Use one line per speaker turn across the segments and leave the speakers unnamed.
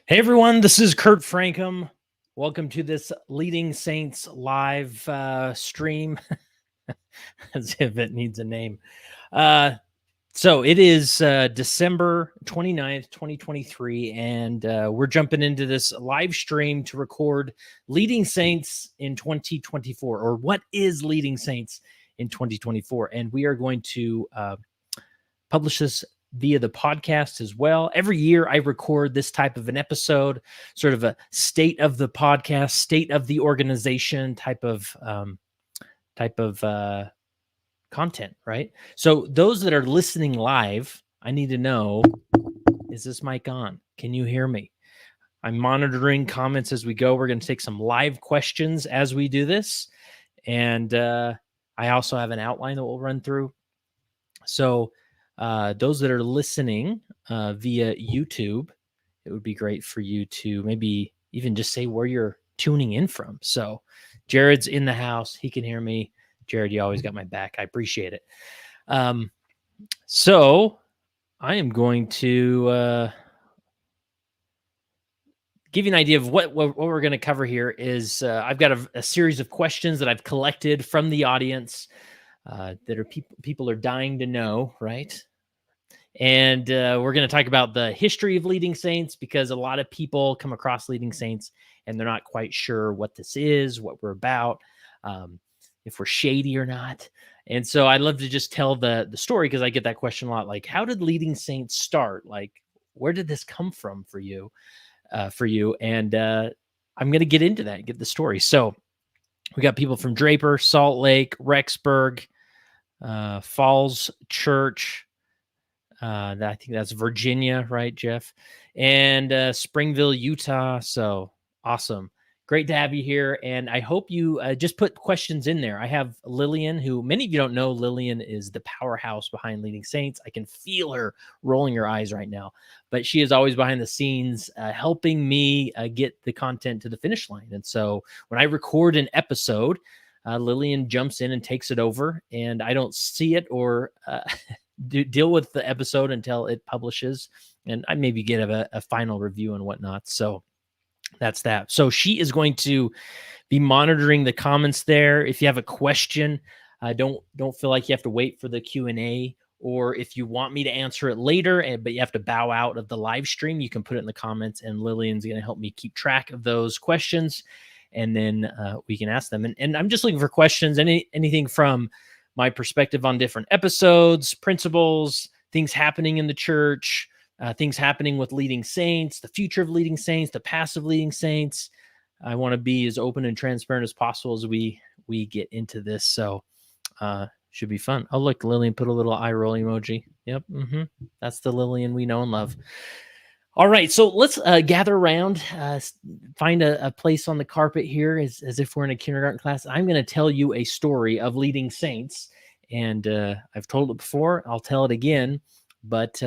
Hey everyone, this is Kurt Frankham. Welcome to this Leading Saints live stream, as if it needs a name. So it is December 29th, 2023, and we're jumping into this live stream to record Leading Saints in 2024, or what is Leading Saints in 2024. And we are going to publish this via the podcast as well. Every year I record this type of an episode, sort of a state of the podcast, state of the organization type of content, right? So those that are listening live, I need to know, is this mic on? Can you hear me? I'm monitoring comments as we go. We're going to take some live questions as we do this. And I also have an outline that we'll run through. So those that are listening via YouTube, it would be great for you to maybe even just say where you're tuning in from. So Jared's in the house. He can hear me. Jared, you always got my back. I appreciate it. So I am going to give you an idea of what we're going to cover here. Is I've got a series of questions that I've collected from the audience that are people are dying to know, right? And we're going to talk about the history of Leading Saints, because a lot of people come across Leading Saints and they're not quite sure what this is, what we're about, if we're shady or not. And so I'd love to just tell the story, because I get that question a lot. Like, how did Leading Saints start? Like, where did this come from for you? And I'm going to get into that, get the story. So we got people from Draper, Salt Lake, Rexburg, Falls Church. I think that's Virginia, right, Jeff? And Springville, Utah. So awesome. Great to have you here. And I hope you just put questions in there. I have Lillian, who many of you don't know. Lillian is the powerhouse behind Leading Saints. I can feel her rolling her eyes right now. But she is always behind the scenes helping me get the content to the finish line. And so when I record an episode, Lillian jumps in and takes it over. And I don't see it or deal with the episode until it publishes, and I maybe get a final review and whatnot. So that's that. So she is going to be monitoring the comments there. If you have a question, don't feel like you have to wait for the Q&A, or if you want me to answer it later, but you have to bow out of the live stream, you can put it in the comments, and Lillian's going to help me keep track of those questions, and then we can ask them. And I'm just looking for questions, anything from my perspective on different episodes, principles, things happening in the church, things happening with Leading Saints, the future of Leading Saints, the past of Leading Saints. I want to be as open and transparent as possible as we get into this. So should be fun. Oh, look, Lillian put a little eye roll emoji. Yep. That's the Lillian we know and love. All right, so let's gather around, find a place on the carpet here as if we're in a kindergarten class. I'm going to tell you a story of Leading Saints, and I've told it before. I'll tell it again, but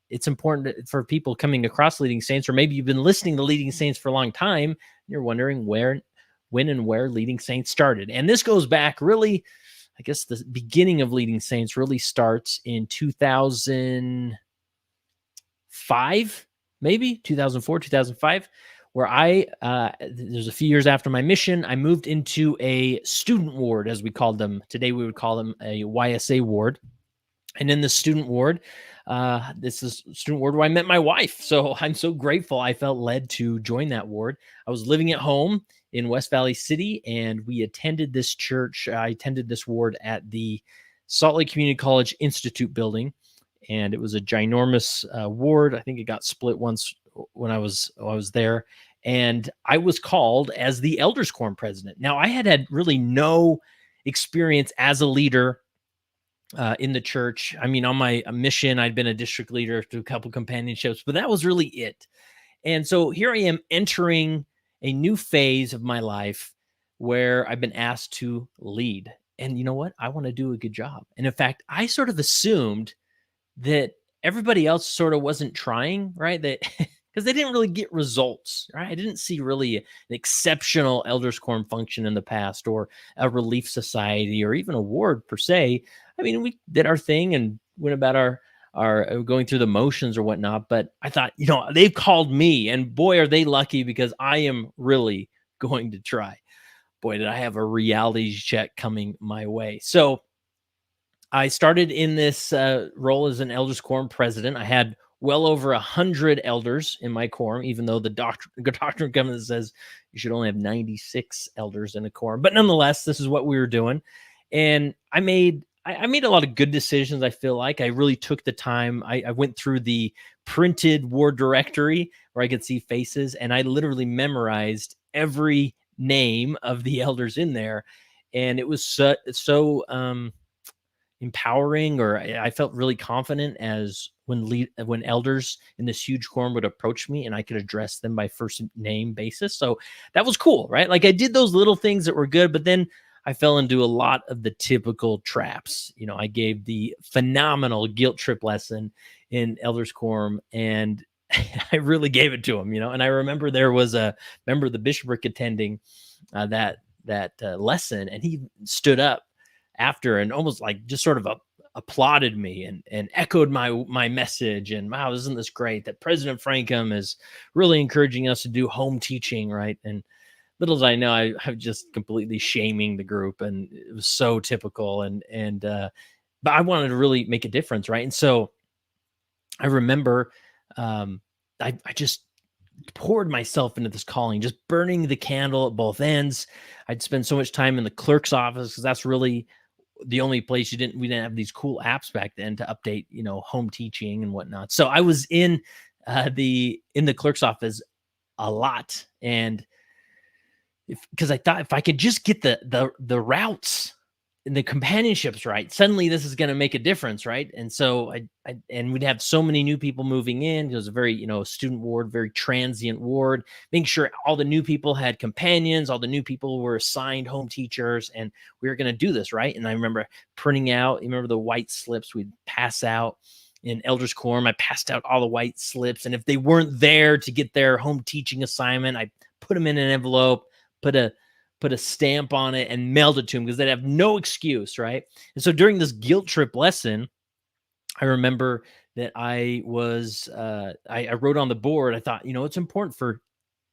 it's important for people coming across Leading Saints, or maybe you've been listening to Leading Saints for a long time, and you're wondering when and where Leading Saints started. And this goes back really, I guess the beginning of Leading Saints really starts in 2005. Maybe 2004, 2005, where there's a few years after my mission, I moved into a student ward, as we called them. Today, we would call them a YSA ward. And in the student ward, this is student ward where I met my wife. So I'm so grateful I felt led to join that ward. I was living at home in West Valley City, and we attended this church. I attended this ward at the Salt Lake Community College Institute building. And it was a ginormous ward. I think it got split once when I was there. And I was called as the Elders Quorum president. Now, I had really no experience as a leader in the church. I mean, on my mission, I'd been a district leader through a couple companionships, but that was really it. And so here I am entering a new phase of my life where I've been asked to lead. And you know what? I want to do a good job. And in fact, I sort of assumed that everybody else sort of wasn't trying, right? That because they didn't really get results, right? I didn't see really an exceptional Elders Quorum function in the past, or a relief society, or even a ward per se. I mean, we did our thing and went about are going through the motions or whatnot. But I thought, they've called me, and boy, are they lucky, because I am really going to try. Boy, did I have a reality check coming my way. So I started in this role as an elders quorum president. I had well over 100 elders in my quorum, even though the doctrine covenant says you should only have 96 elders in a quorum. But nonetheless, this is what we were doing, and I made a lot of good decisions. I feel like I really took the time. I went through the printed ward directory where I could see faces, and I literally memorized every name of the elders in there, and it was so empowering, or I felt really confident as when elders in this huge quorum would approach me and I could address them by first name basis. So that was cool, right? Like, I did those little things that were good, but then I fell into a lot of the typical traps. I gave the phenomenal guilt trip lesson in elders quorum, and I really gave it to him, and I remember there was a member of the bishopric attending that lesson, and he stood up after and almost like just sort of applauded me and echoed my message. And wow, isn't this great that President Frankham is really encouraging us to do home teaching, right? And little as I know, I'm just completely shaming the group, and it was so typical. But I wanted to really make a difference, right? And so I remember I just poured myself into this calling, just burning the candle at both ends. I'd spend so much time in the clerk's office, because that's really the only place we didn't have these cool apps back then to update, home teaching and whatnot. So I was in the clerk's office a lot, and because I thought if I could just get the routes and the companionships right, suddenly this is going to make a difference, right? And so and we'd have so many new people moving in. It was a very student ward, very transient ward, making sure all the new people had companions, all the new people were assigned home teachers, and we were going to do this, right? And I remember printing out, you remember the white slips we'd pass out in elders quorum. I passed out all the white slips, and if they weren't there to get their home teaching assignment, I put them in an envelope, put a stamp on it, and mailed it to them, because they'd have no excuse, right? And so during this guilt trip lesson, I remember that I wrote on the board, I thought, it's important for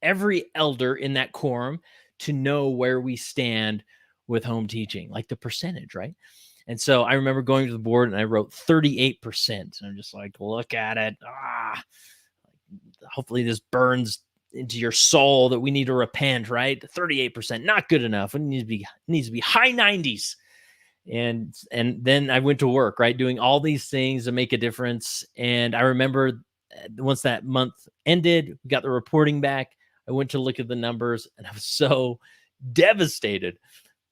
every elder in that quorum to know where we stand with home teaching, like the percentage, right? And so I remember going to the board and I wrote 38%. And I'm just like, look at it. Hopefully this burns into your soul that we need to repent, right? 38%, not good enough. It needs to be high 90s. And then I went to work, right, doing all these things to make a difference. And I remember once that month ended, we got the reporting back. I went to look at the numbers, and I was so devastated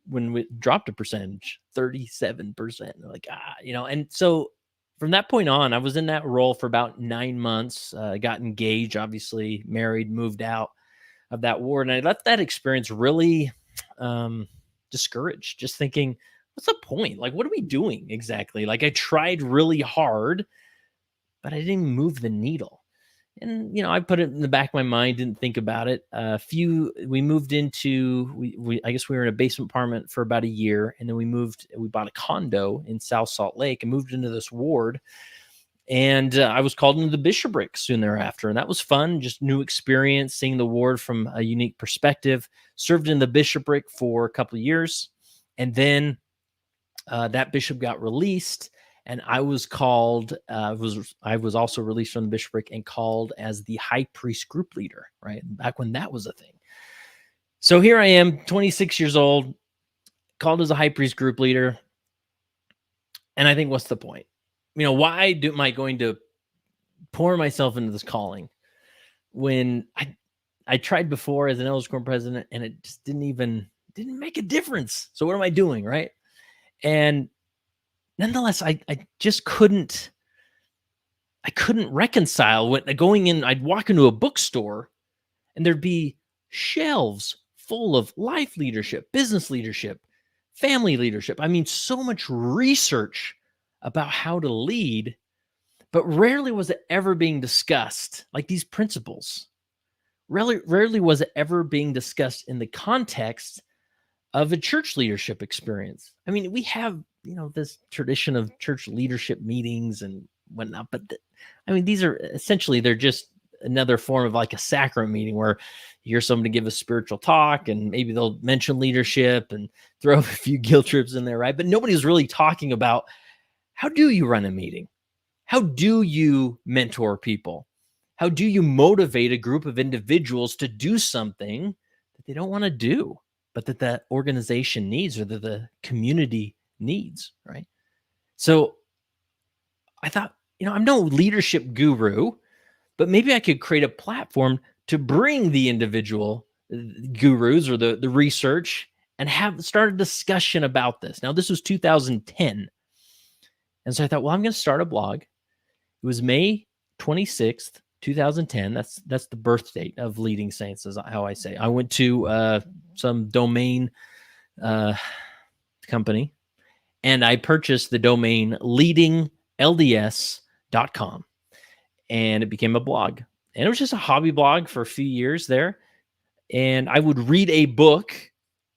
when we dropped a percentage, 37%. Like, and so from that point on, I was in that role for about 9 months. I got engaged, obviously married, moved out of that ward. And I left that experience really discouraged, just thinking, what's the point? Like, what are we doing exactly? Like, I tried really hard, but I didn't move the needle. And, I put it in the back of my mind, didn't think about it. We moved into, I guess we were in a basement apartment for about a year. And then we bought a condo in South Salt Lake and moved into this ward. And I was called into the bishopric soon thereafter. And that was fun, just new experience, seeing the ward from a unique perspective. Served in the bishopric for a couple of years. And then that bishop got released. And I was called, I was also released from the bishopric and called as the high priest group leader, right? Back when that was a thing. So here I am, 26 years old, called as a high priest group leader. And I think, what's the point? Why am I going to pour myself into this calling when I tried before as an elders quorum president, and it just didn't make a difference. So what am I doing, right? And nonetheless, I just couldn't reconcile when going in. I'd walk into a bookstore and there'd be shelves full of life leadership, business leadership, family leadership. I mean, so much research about how to lead, but rarely was it ever being discussed. Like, these principles, rarely was it ever being discussed in the context of a church leadership experience. I mean, we have, this tradition of church leadership meetings and whatnot. But I mean, these are essentially, they're just another form of like a sacrament meeting where you hear somebody give a spiritual talk and maybe they'll mention leadership and throw a few guilt trips in there, right? But nobody's really talking about, how do you run a meeting? How do you mentor people? How do you motivate a group of individuals to do something that they don't want to do, but that the organization needs or that the community needs, right? So I thought, I'm no leadership guru, but maybe I could create a platform to bring the individual gurus or the research and have start a discussion about this. Now, this was 2010. And so I thought, well, I'm going to start a blog. It was May 26th, 2010. That's the birth date of Leading Saints, is how I say. I went to some domain company and I purchased the domain leadinglds.com, and it became a blog. And it was just a hobby blog for a few years there. And I would read a book,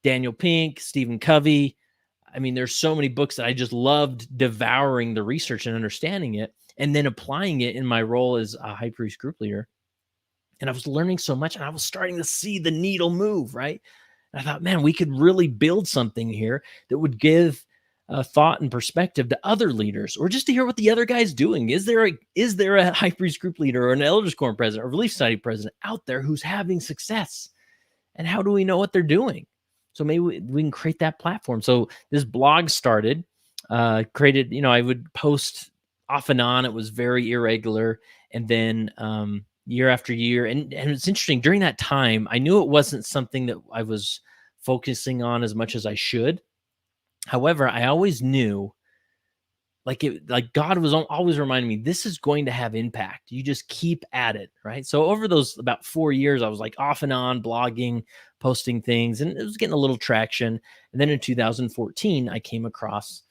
Daniel Pink, Stephen Covey. I mean, there's so many books that I just loved devouring the research and understanding it, and then applying it in my role as a high priest group leader. And I was learning so much, and I was starting to see the needle move, right? And I thought, man, we could really build something here that would give thought and perspective to other leaders, or just to hear what the other guy's doing. Is there a high priest group leader or an elders quorum president or relief society president out there who's having success? And how do we know what they're doing? So maybe we can create that platform. So this blog started, created, I would post off and on. It was very irregular. And then year after year. And it's interesting, during that time, I knew it wasn't something that I was focusing on as much as I should. However, I always knew, like God was always reminding me, this is going to have impact. You just keep at it, right? So over those about 4 years, I was like off and on blogging, posting things, and it was getting a little traction. And then in 2014, I came across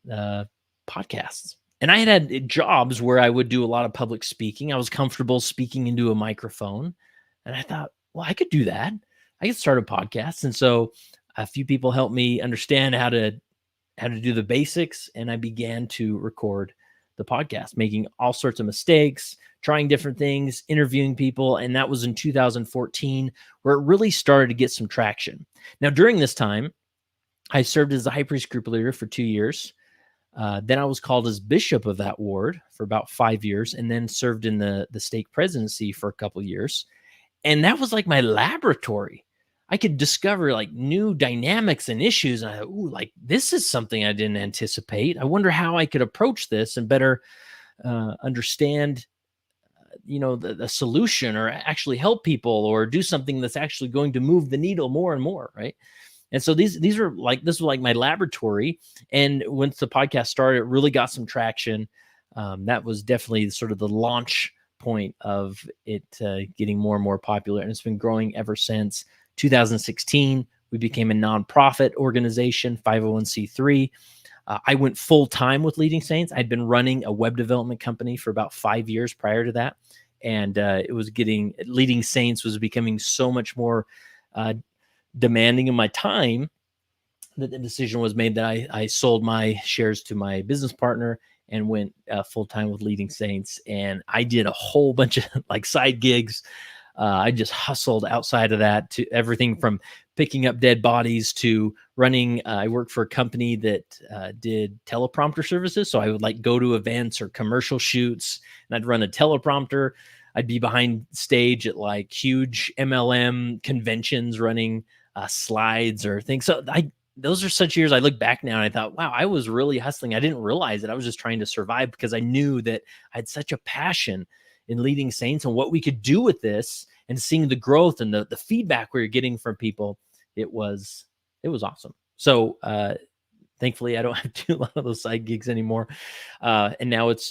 podcasts. And I had jobs where I would do a lot of public speaking. I was comfortable speaking into a microphone. And I thought, well, I could do that. I could start a podcast. And so a few people helped me understand how to do the basics. And I began to record the podcast, making all sorts of mistakes, trying different things, interviewing people. And that was in 2014, where it really started to get some traction. Now, during this time, I served as the high priest group leader for 2 years. Then I was called as bishop of that ward for about 5 years, and then served in the stake presidency for a couple of years. And that was like my laboratory. I could discover like new dynamics and issues. And I thought, ooh, like this is something I didn't anticipate. I wonder how I could approach this and better understand, the solution, or actually help people, or do something that's actually going to move the needle more and more, right? And so this was like my laboratory. And once the podcast started, it really got some traction. That was definitely sort of the launch point of it getting more and more popular. And it's been growing ever since. 2016, we became a nonprofit organization, 501c3. I went full time with Leading Saints. I'd been running a web development company for about 5 years prior to that. And Leading Saints was becoming so much more demanding of my time that the decision was made that I sold my shares to my business partner and went full time with Leading Saints. And I did a whole bunch of like side gigs. I just hustled outside of that, to everything from picking up dead bodies to running. I worked for a company that did teleprompter services. So I would like go to events or commercial shoots, and I'd run a teleprompter. I'd be behind stage at like huge MLM conventions running slides or things. So those are such years. I look back now and I thought, wow, I was really hustling. I didn't realize that I was just trying to survive, because I knew that I had such a passion in Leading Saints and what we could do with this, and seeing the growth and the feedback we were getting from people. It was awesome. So thankfully I don't have to do a lot of those side gigs anymore. And now it's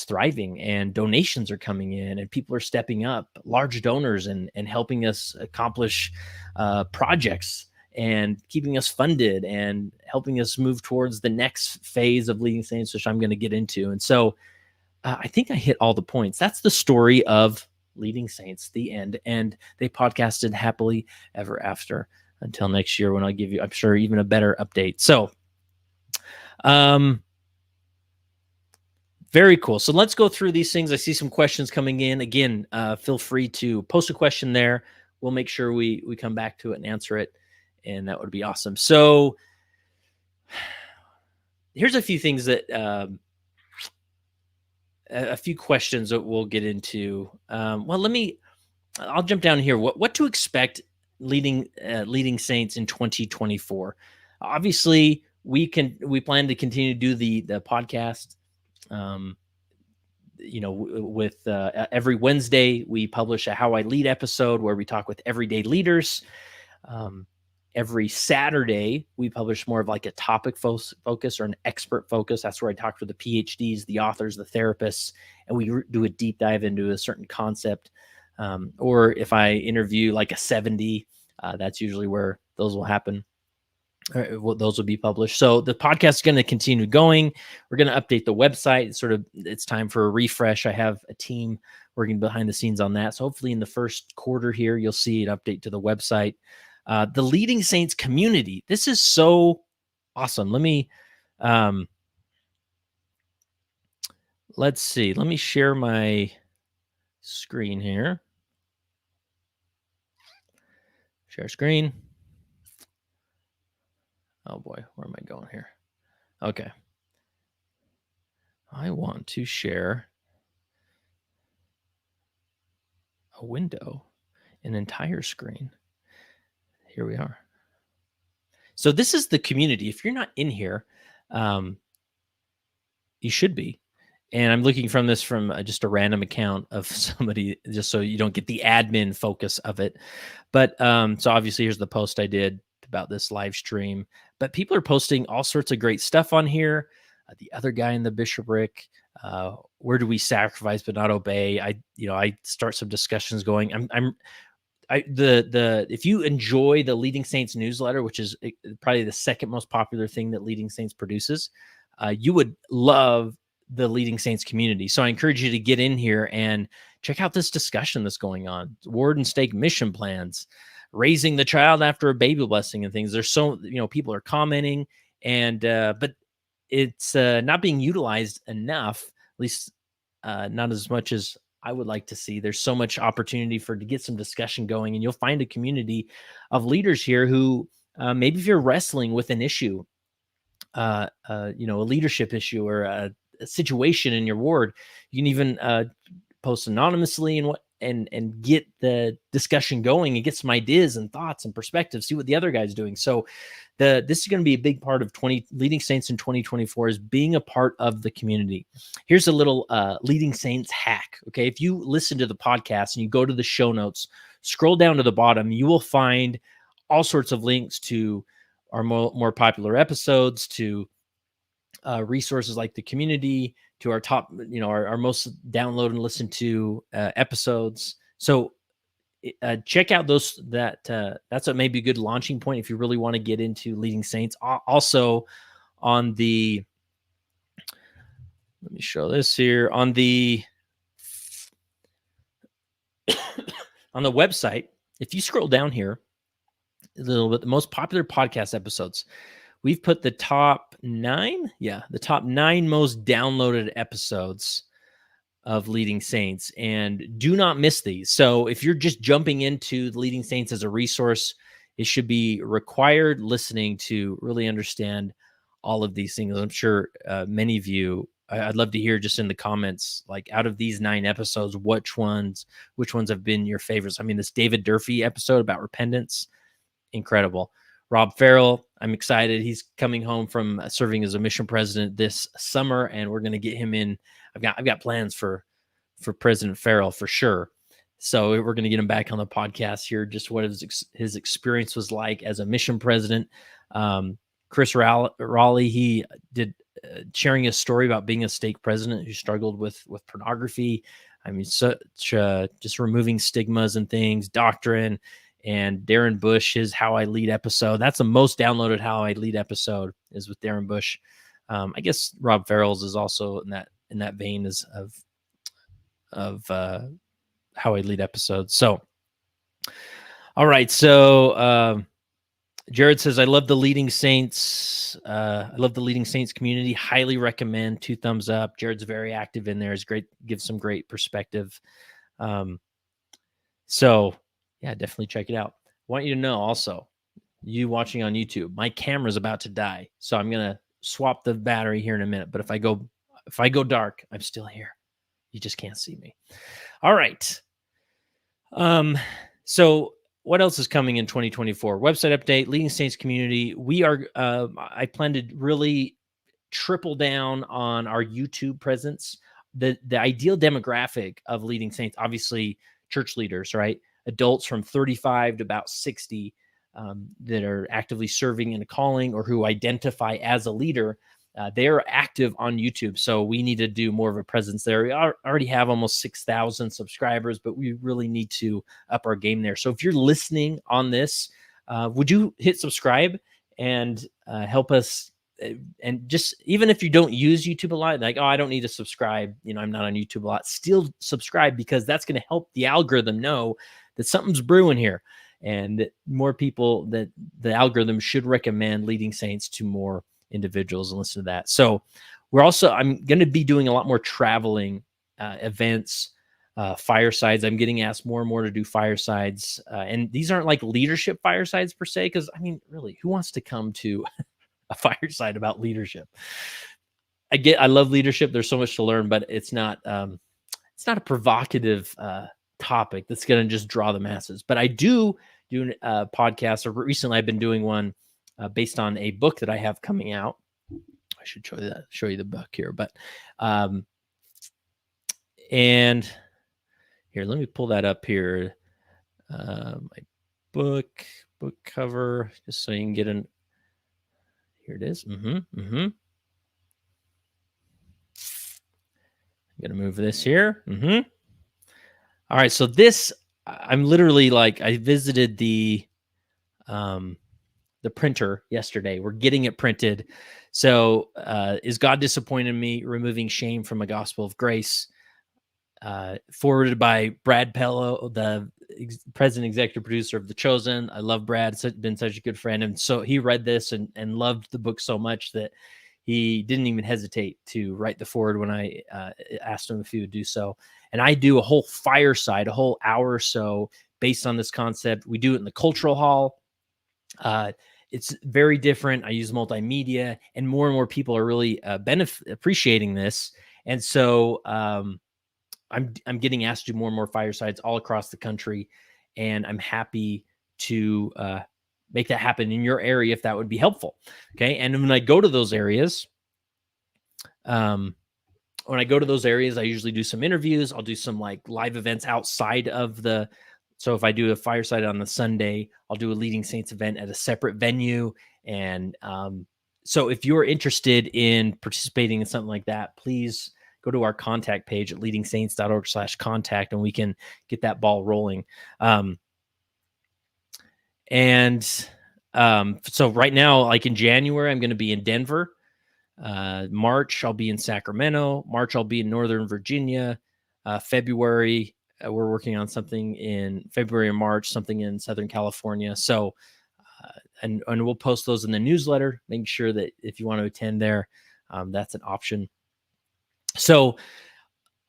thriving, and donations are coming in, and people are stepping up, large donors, and helping us accomplish projects, and keeping us funded, and helping us move towards the next phase of Leading Saints, which I'm going to get into. And so I think I hit all the points. That's the story of Leading Saints, the end. And they podcasted happily ever after until next year, when I'll give you, I'm sure, even a better update. So Very cool. So let's go through these things. I see some questions coming in. Again, feel free to post a question there. We'll make sure we come back to it and answer it, and that would be awesome. So here's a few things that a few questions that we'll get into. I'll jump down here. What to expect leading Saints in 2024? Obviously, we plan to continue to do the podcast. With every Wednesday we publish a How I Lead episode where we talk with everyday leaders. Every Saturday we publish more of like a topic focus or an expert focus. That's where I talk to the PhDs, the authors, the therapists, and we do a deep dive into a certain concept. Or if I interview like a 70, that's usually where those will happen. Those will be published. So the podcast is going to continue going. We're going to update the website. It's time for a refresh. I have a team working behind the scenes on that. So hopefully in the first quarter here, you'll see an update to the website. The Leading Saints community. This is so awesome. Let's see. Let me share my screen here. Share screen. Oh boy, where am I going here? Okay. I want to share a window, an entire screen. Here we are. So this is the community. If you're not in here, you should be. And I'm looking from just a random account of somebody, just so you don't get the admin focus of it. But so obviously here's the post I did about this live stream. But people are posting all sorts of great stuff on here. The other guy in the bishopric, where do we sacrifice but not obey? I start some discussions going. If you enjoy the Leading Saints newsletter, which is probably the second most popular thing that Leading Saints produces, you would love the Leading Saints community. So I encourage you to get in here and check out this discussion that's going on. Ward and stake mission plans, raising the child after a baby blessing and things. There's people are commenting, and but it's not being utilized enough, at least not as much as I would like to see. There's so much opportunity to get some discussion going, and you'll find a community of leaders here who maybe if you're wrestling with an issue, a leadership issue or a situation in your ward, you can even post anonymously and get the discussion going and get some ideas and thoughts and perspectives, see what the other guy's doing. So this is going to be a big part of Leading Saints in 2024 is being a part of the community. Here's a little Leading Saints hack. Okay. If you listen to the podcast and you go to the show notes, scroll down to the bottom, you will find all sorts of links to our more popular episodes, to resources like the community, to our top, our most downloaded and listened to episodes. So check out those. That's a maybe a good launching point if you really want to get into Leading Saints. Also, let me show this here on the on the website. If you scroll down here a little bit, the most popular podcast episodes. We've put the top 9 most downloaded episodes of Leading Saints, and do not miss these. So if you're just jumping into Leading Saints as a resource, it should be required listening to really understand all of these things. I'm sure many of you, I'd love to hear just in the comments, like out of these 9 episodes, which ones have been your favorites? I mean, this David Durfee episode about repentance, incredible. Rob Farrell, I'm excited. He's coming home from serving as a mission president this summer, and we're going to get him in. I've got plans for President Farrell for sure. So we're going to get him back on the podcast here, just what his experience was like as a mission president. Chris Raleigh, he did sharing his story about being a stake president who struggled with pornography. I mean, just removing stigmas and things, doctrine. And Darren Bush, his How I Lead episode. That's the most downloaded How I Lead episode is with Darren Bush. I guess Rob Farrell's is also in that vein of How I Lead episodes. So, all right. So Jared says, I love the Leading Saints. I love the Leading Saints community. Highly recommend. 2 thumbs up. Jared's very active in there. Is great. Gives some great perspective. So yeah, definitely check it out. I want you to know also, you watching on YouTube, my camera's about to die. So I'm going to swap the battery here in a minute. But if I go dark, I'm still here. You just can't see me. All right. So what else is coming in 2024? Website update, Leading Saints community. We are, I plan to really triple down on our YouTube presence. The ideal demographic of Leading Saints, obviously church leaders, right? Adults from 35 to about 60 that are actively serving in a calling or who identify as a leader. They are active on YouTube. So we need to do more of a presence there. We already have almost 6,000 subscribers, but we really need to up our game there. So if you're listening on this, would you hit subscribe and help us? And just even if you don't use YouTube a lot, like, oh, I don't need to subscribe, I'm not on YouTube a lot, still subscribe, because that's going to help the algorithm know that something's brewing here, and that more people, that the algorithm should recommend Leading Saints to more individuals and listen to that. So I'm going to be doing a lot more traveling events, firesides. I'm getting asked more and more to do firesides. And these aren't like leadership firesides per se, because really, who wants to come to a fireside about leadership? I love leadership. There's so much to learn, but it's not a provocative topic that's going to just draw the masses. But I do a podcast, or recently I've been doing one based on a book that I have coming out. I should show you the book here, but and here, let me pull that up here. My book cover, just so you can get an. Here it is. I'm gonna move this here. All right, so this, I'm literally like, I visited the printer yesterday. We're getting it printed. So is God disappointed in me? Removing shame from a gospel of grace. Forwarded by Brad Pello, the president executive producer of The Chosen. I love Brad. It's been such a good friend. And so he read this and loved the book so much that he didn't even hesitate to write the forward when I asked him if he would do so. And I do a whole fireside, a whole hour or so based on this concept. We do it in the cultural hall. It's very different. I use multimedia, and more people are really appreciating this. And so I'm getting asked to do more and more firesides all across the country, and I'm happy to make that happen in your area if that would be helpful. Okay, and when I go to those areas, I usually do some interviews. I'll do some like live events outside of the. So if I do a fireside on the Sunday, I'll do a Leading Saints event at a separate venue. And so if you're interested in participating in something like that, please go to our contact page at leadingsaints.org/contact, and we can get that ball rolling. So right now, like in January, I'm going to be in Denver. March, I'll be in Sacramento. March, I'll be in Northern Virginia. February, we're working on something in February or March, something in Southern California. So, and we'll post those in the newsletter, making sure that if you want to attend there, that's an option. So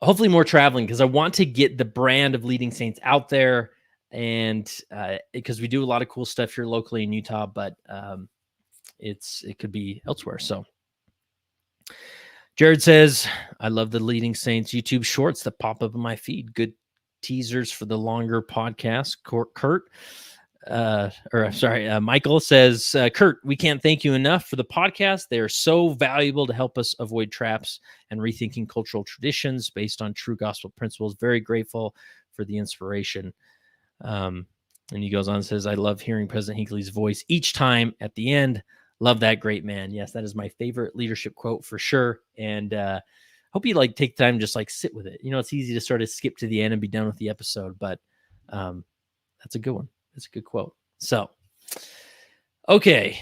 hopefully more traveling, because I want to get the brand of Leading Saints out there. And because we do a lot of cool stuff here locally in Utah, but it could be elsewhere. So Jared says, I love the Leading Saints YouTube shorts that pop up in my feed. Good teasers for the longer podcast. Michael says, Kurt, we can't thank you enough for the podcast. They are so valuable to help us avoid traps and rethinking cultural traditions based on true gospel principles. Very grateful for the inspiration. And he goes on and says, I love hearing President Hinckley's voice each time at the end. Love that great man. Yes, that is my favorite leadership quote for sure. And hope you take time, just sit with it. It's easy to sort of skip to the end and be done with the episode, but that's a good one. That's a good quote. So, okay.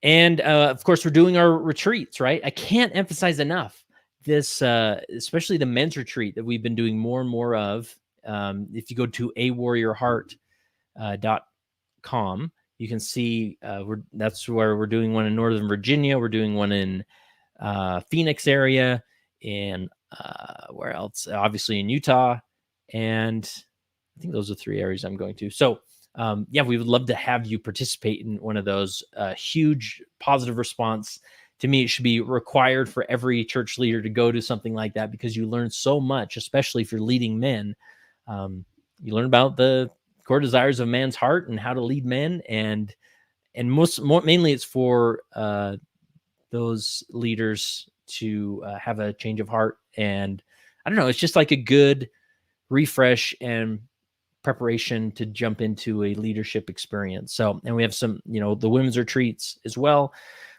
And of course, we're doing our retreats, right? I can't emphasize enough this, especially the men's retreat that we've been doing more and more of. If you go to awarriorheart.com, You can see that's where we're doing one in Northern Virginia. We're doing one in Phoenix area, and where else? Obviously in Utah, and I think those are 3 areas I'm going to. So yeah, we would love to have you participate in one of those. Huge positive response. To me, it should be required for every church leader to go to something like that, because you learn so much, especially if you're leading men. You learn about the core desires of man's heart and how to lead men, and mainly it's for those leaders to have a change of heart. And I don't know, it's just like a good refresh and preparation to jump into a leadership experience. So, and we have some, the women's retreats as well.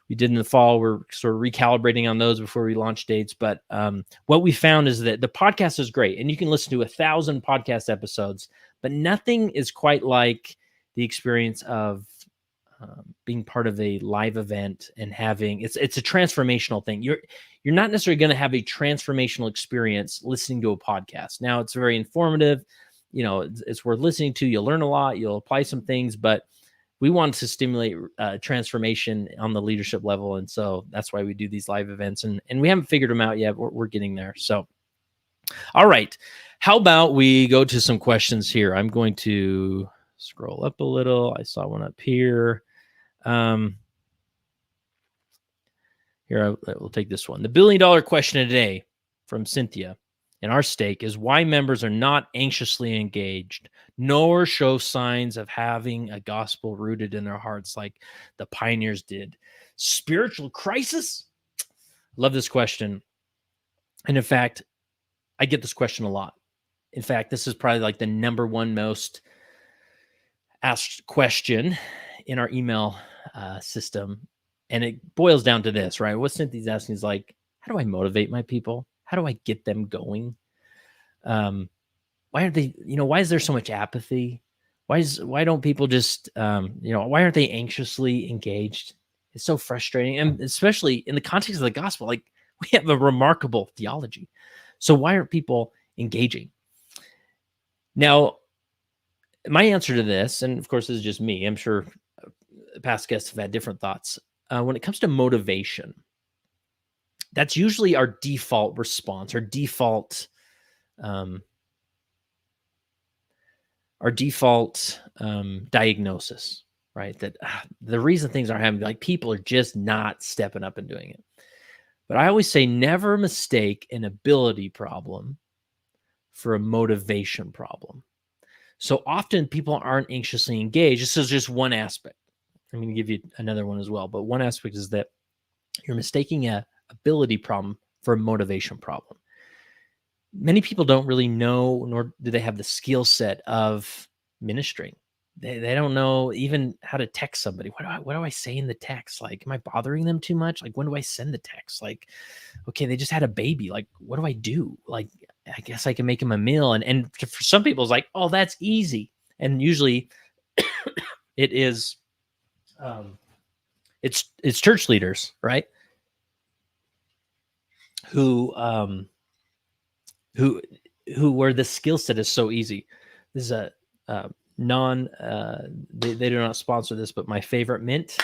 We did in the fall. We're sort of recalibrating on those before we launch dates. But what we found is that the podcast is great, and you can listen to 1,000 podcast episodes, but nothing is quite like the experience of being part of a live event and having it's a transformational thing. You're not necessarily going to have a transformational experience listening to a podcast. Now, it's very informative. It's worth listening to. You'll learn a lot. You'll apply some things, but we want to stimulate transformation on the leadership level. And so that's why we do these live events, and we haven't figured them out yet. We're getting there. So, all right. How about we go to some questions here? I'm going to scroll up a little. I saw one up here. Here, we'll take this one. The $1 billion question of the day from Cynthia in our stake is why members are not anxiously engaged, nor show signs of having a gospel rooted in their hearts like the pioneers did. Spiritual crisis? Love this question. And in fact, I get this question a lot. In fact, this is probably like the number one most asked question in our email system. And it boils down to this, right? What Cynthia's asking is like, how do I motivate my people? How do I get them going? Why aren't they, why is there so much apathy? Why don't people just, why aren't they anxiously engaged? It's so frustrating. And especially in the context of the gospel, like we have a remarkable theology. So why aren't people engaging? Now, my answer to this, and of course, this is just me, I'm sure past guests have had different thoughts. When it comes to motivation, that's usually our default response, our default diagnosis, right? That the reason things aren't happening, like people are just not stepping up and doing it. But I always say never mistake an ability problem for a motivation problem. So often people aren't anxiously engaged. This is just one aspect. I'm going to give you another one as well. But one aspect is that you're mistaking a ability problem for a motivation problem. Many people don't really know, nor do they have the skill set of ministering. They don't know even how to text somebody. What do I say in the text? Like, am I bothering them too much? Like, when do I send the text? Like, okay, they just had a baby. Like, what do I do? Like, I guess I can make them a meal. And for some people, it's like, oh, that's easy. And usually it is, it's church leaders, right? Who where the skill set is so easy. This is a they do not sponsor this, but my favorite mint,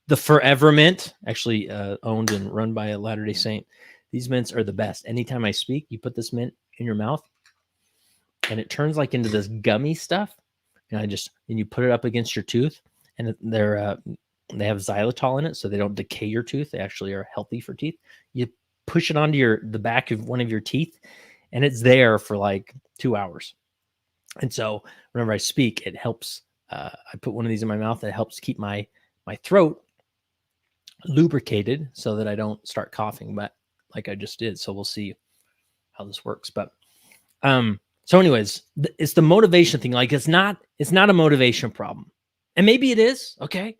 the Forever Mint, actually owned and run by a Latter-day Saint. These mints are the best. Anytime I speak, you put this mint in your mouth and it turns like into this gummy stuff. And you put it up against your tooth, and they have xylitol in it, so they don't decay your tooth. They actually are healthy for teeth. You push it onto the back of one of your teeth, and it's there for like 2 hours. And so whenever I speak, it helps. I put one of these in my mouth. It helps keep my throat lubricated so that I don't start coughing, but like I just did. So we'll see how this works. But so anyways, it's the motivation thing. Like it's not a motivation problem. And maybe it is, okay?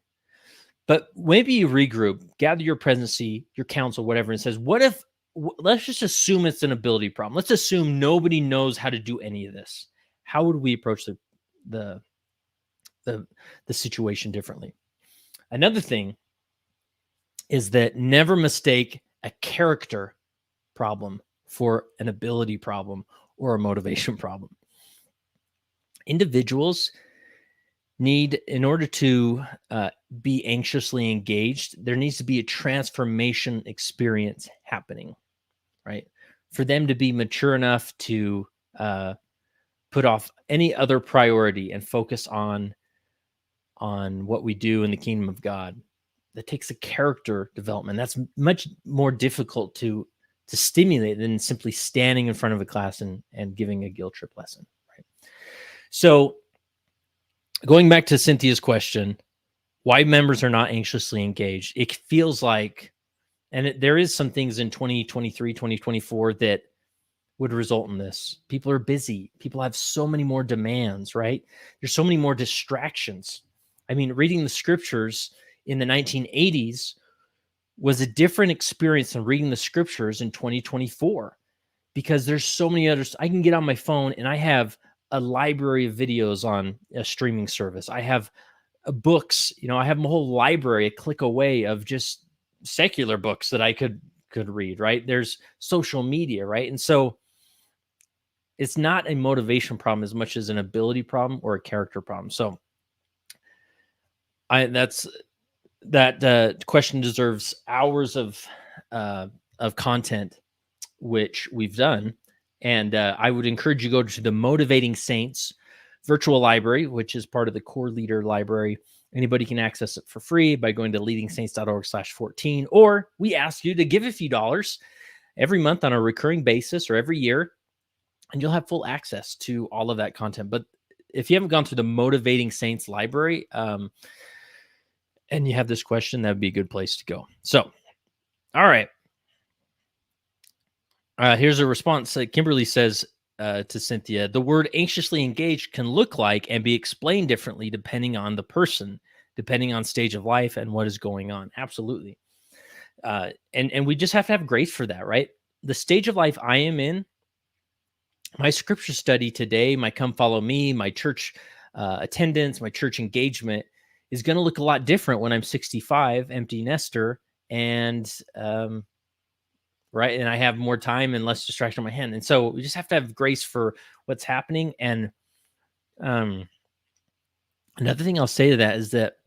But maybe you regroup, gather your presidency, your council, whatever, and says, let's just assume it's an ability problem. Let's assume nobody knows how to do any of this. How would we approach the situation differently? Another thing is that never mistake a character problem for an ability problem or a motivation problem. Individuals need, in order to be anxiously engaged, there needs to be a transformation experience happening, right? For them to be mature enough to put off any other priority and focus on what we do in the kingdom of God. That takes a character development. That's much more difficult to stimulate than simply standing in front of a class and giving a guilt trip lesson, right? So going back to Cynthia's question, why members are not anxiously engaged, it feels like, and there is some things in 2023, 2024 that would result in this. People are busy. People have so many more demands, right? There's so many more distractions. I mean, reading the scriptures in the 1980s was a different experience than reading the scriptures in 2024, because there's so many others. I can get on my phone and I have a library of videos on a streaming service. I have books, I have my whole library a click away of just secular books that I could read, right? There's social media, right? And so it's not a motivation problem as much as an ability problem or a character problem. So that question deserves hours of content, which we've done. And I would encourage you to go to the Motivating Saints virtual library, which is part of the Core Leader Library. Anybody can access it for free by going to leadingsaints.org/14, or we ask you to give a few dollars every month on a recurring basis or every year, and you'll have full access to all of that content. But if you haven't gone through the Motivating Saints library, and you have this question, that would be a good place to go. So, all right. Here's a response. Kimberly says to Cynthia, the word anxiously engaged can look like and be explained differently depending on the person, depending on stage of life and what is going on. Absolutely. And we just have to have grace for that, right? The stage of life I am in, my scripture study today, my come follow me, my church attendance, my church engagement is going to look a lot different when I'm 65, empty nester, and right, and I have more time and less distraction on my hand. And so we just have to have grace for what's happening. And another thing I'll say to that is that,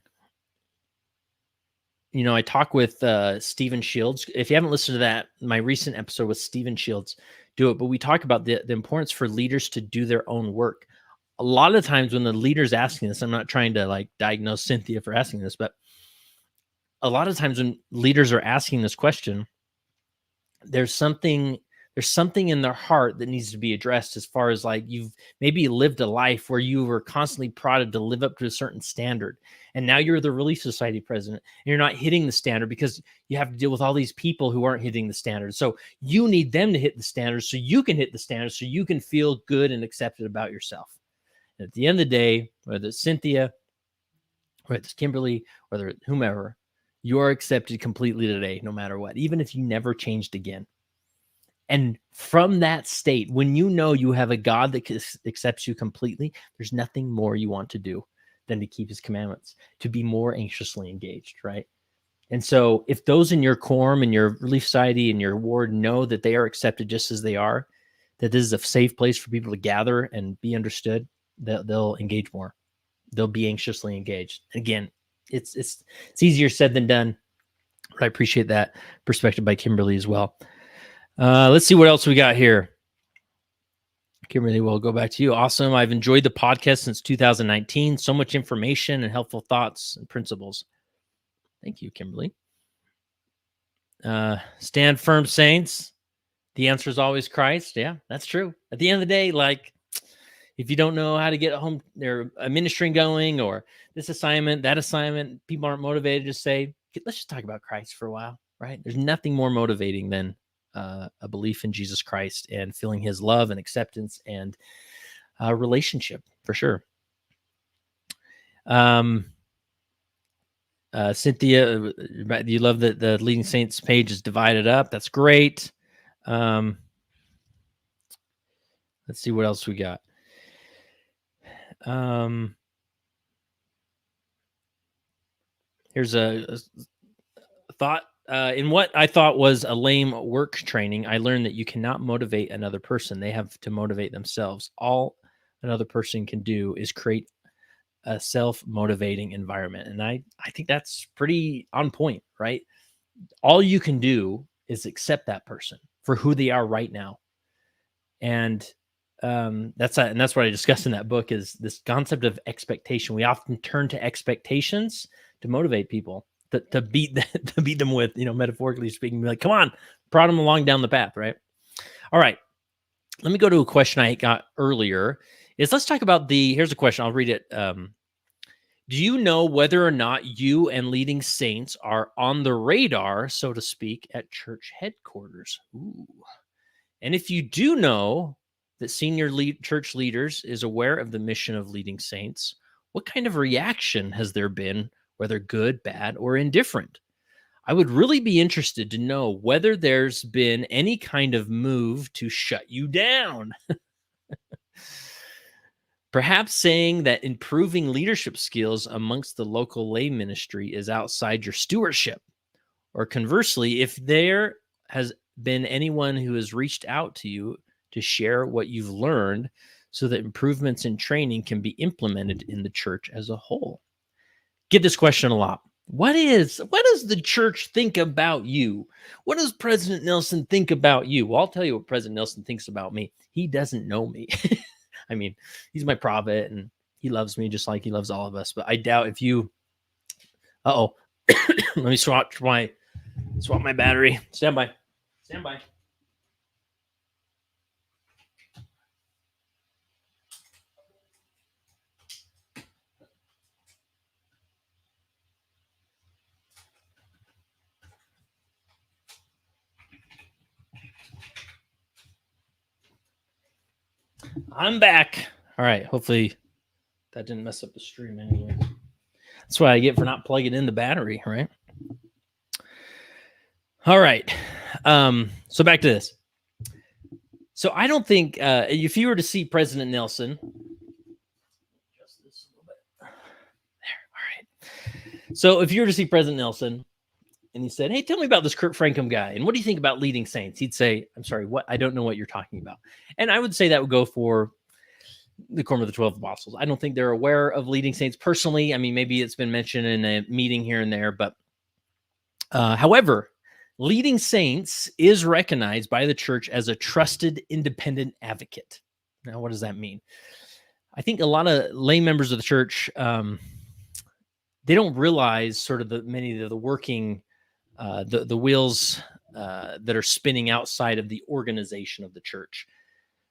I talk with Stephen Shields. If you haven't listened to that, my recent episode with Stephen Shields, do it. But we talk about the importance for leaders to do their own work. A lot of times when the leader's asking this, I'm not trying to like diagnose Cynthia for asking this, but a lot of times when leaders are asking this question, there's something in their heart that needs to be addressed, as far as like you've maybe lived a life where you were constantly prodded to live up to a certain standard. And now you're the Relief Society president and you're not hitting the standard because you have to deal with all these people who aren't hitting the standard. So you need them to hit the standards so you can hit the standards so you can feel good and accepted about yourself. And at the end of the day, whether it's Cynthia, whether it's Kimberly, whether it's whomever, you are accepted completely today, no matter what, even if you never changed again. And from that state, when you know you have a God that accepts you completely, there's nothing more you want to do than to keep his commandments, to be more anxiously engaged, right? And so if those in your quorum and your Relief Society and your ward know that they are accepted just as they are, that this is a safe place for people to gather and be understood, they'll engage more. They'll be anxiously engaged. Again, it's easier said than done, but I appreciate that perspective by Kimberly as well. Let's see what else we got here. Kimberly, we'll go back to you. Awesome. I've enjoyed the podcast since 2019. So much information and helpful thoughts and principles. Thank you, Kimberly. Stand firm, saints. The answer is always Christ. Yeah, that's true. At the end of the day, like, if you don't know how to get home, their ministry going, or this assignment, that assignment, people aren't motivated to say, let's just talk about Christ for a while, right? There's nothing more motivating than a belief in Jesus Christ and feeling his love and acceptance and relationship, for sure. Cynthia, you love that the Leading Saints page is divided up. That's great. Let's see what else we got. Here's a thought. In what I thought was a lame work training, I learned that you cannot motivate another person. They have to motivate themselves. All another person can do is create a self-motivating environment. And I think that's pretty on point, right? All you can do is accept that person for who they are right now. And that's what I discussed in that book, is this concept of expectation. We often turn to expectations to motivate people, to beat to beat them with, metaphorically speaking, be like, come on, prod them along down the path, right? All right. Let me go to a question I got earlier. Let's talk about here's a question. I'll read it. Do you know whether or not you and leading saints are on the radar, so to speak, at church headquarters? Ooh. And if you do know that senior church leaders is aware of the mission of leading saints, what kind of reaction has there been, whether good, bad, or indifferent? I would really be interested to know whether there's been any kind of move to shut you down. Perhaps saying that improving leadership skills amongst the local lay ministry is outside your stewardship. Or conversely, if there has been anyone who has reached out to you to share what you've learned so that improvements in training can be implemented in the church as a whole. Get this question a lot. What does the church think about you? What does President Nelson think about you? Well, I'll tell you what President Nelson thinks about me. He doesn't know me. I mean, he's my prophet and he loves me just like he loves all of us. But I doubt if you, let me swap my battery. Stand by. I'm back. All right. Hopefully that didn't mess up the stream anyway. That's what I get for not plugging in the battery, right? All right. So back to this. So I don't think if you were to see President Nelson, adjust this a little bit. There. All right. So if you were to see President Nelson and he said, "Hey, tell me about this Kurt Francom guy, and what do you think about leading saints?" He'd say, "I'm sorry, what? I don't know what you're talking about." And I would say that would go for the Quorum of the 12 Apostles. I don't think they're aware of leading saints personally. I mean, maybe it's been mentioned in a meeting here and there, but however, leading saints is recognized by the church as a trusted independent advocate. Now, what does that mean? I think a lot of lay members of the church, they don't realize sort of many of the working, the wheels that are spinning outside of the organization of the church.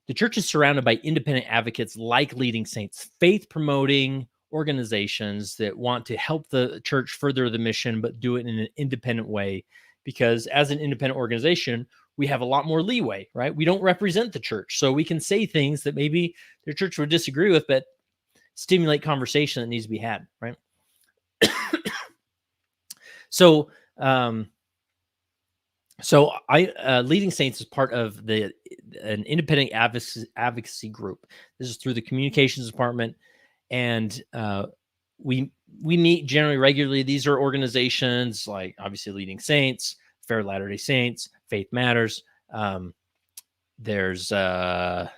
The church is surrounded by independent advocates like leading saints, faith-promoting organizations that want to help the church further the mission, but do it in an independent way. Because as an independent organization, we have a lot more leeway, right? We don't represent the church, so we can say things that maybe the church would disagree with, but stimulate conversation that needs to be had, right? So leading saints is part of an independent advocacy group. This is through the communications department, and we meet generally regularly. These are organizations like obviously Leading Saints, Fair Latter-day Saints, Faith Matters. There's More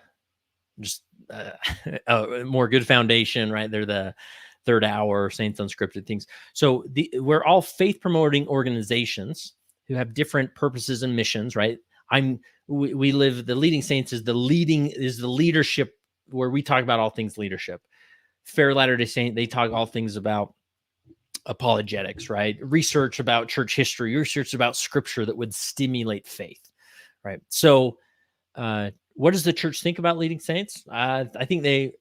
Good Foundation, right? They're the Third Hour, Saints Unscripted, things. So we're all faith promoting organizations who have different purposes and missions, right? We live, the Leading Saints is the leadership, where we talk about all things leadership. Fair Latter-day Saint, they talk all things about apologetics, right? Research about church history, research about scripture that would stimulate faith, right? So what does the church think about leading saints? I think the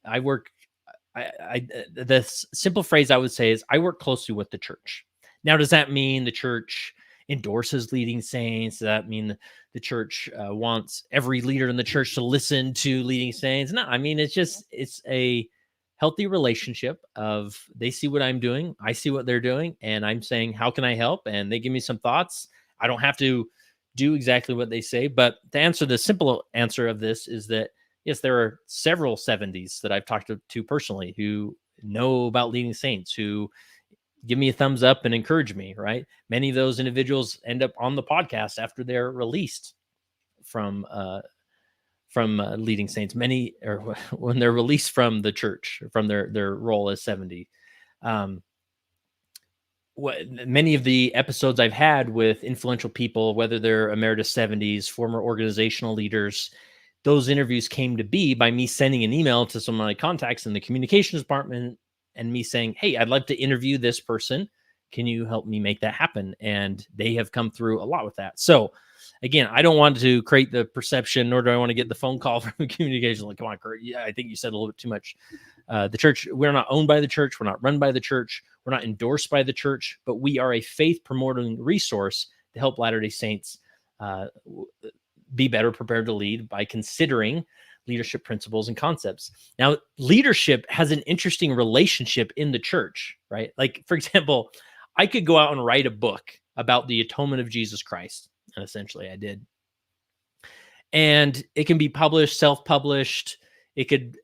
simple phrase I would say is, I work closely with the church. Now, does that mean the church endorses leading saints? Does that mean the church wants every leader in the church to listen to leading saints? No, I mean, it's a healthy relationship of, they see what I'm doing, I see what they're doing, and I'm saying, how can I help? And they give me some thoughts. I don't have to do exactly what they say, but the simple answer of this is that, yes, there are several 70s that I've talked to personally who know about leading saints, who give me a thumbs up and encourage me, right? Many of those individuals end up on the podcast after they're released from from leading saints. Many, or when they're released from the church, from their role as 70. Many of the episodes I've had with influential people, whether they're emeritus 70s, former organizational leaders, those interviews came to be by me sending an email to some of my contacts in the communications department and me saying, hey, I'd love to interview this person. Can you help me make that happen? And they have come through a lot with that. So again, I don't want to create the perception, nor do I want to get the phone call from communications like, come on, Kurt, yeah, I think you said a little bit too much. The church, we're not owned by the church. We're not run by the church. We're not endorsed by the church, but we are a faith promoting resource to help Latter-day Saints be better prepared to lead by considering leadership principles and concepts. Now, leadership has an interesting relationship in the church, right? Like, for example, I could go out and write a book about the atonement of Jesus Christ. And essentially I did. And it can be published, self-published. It could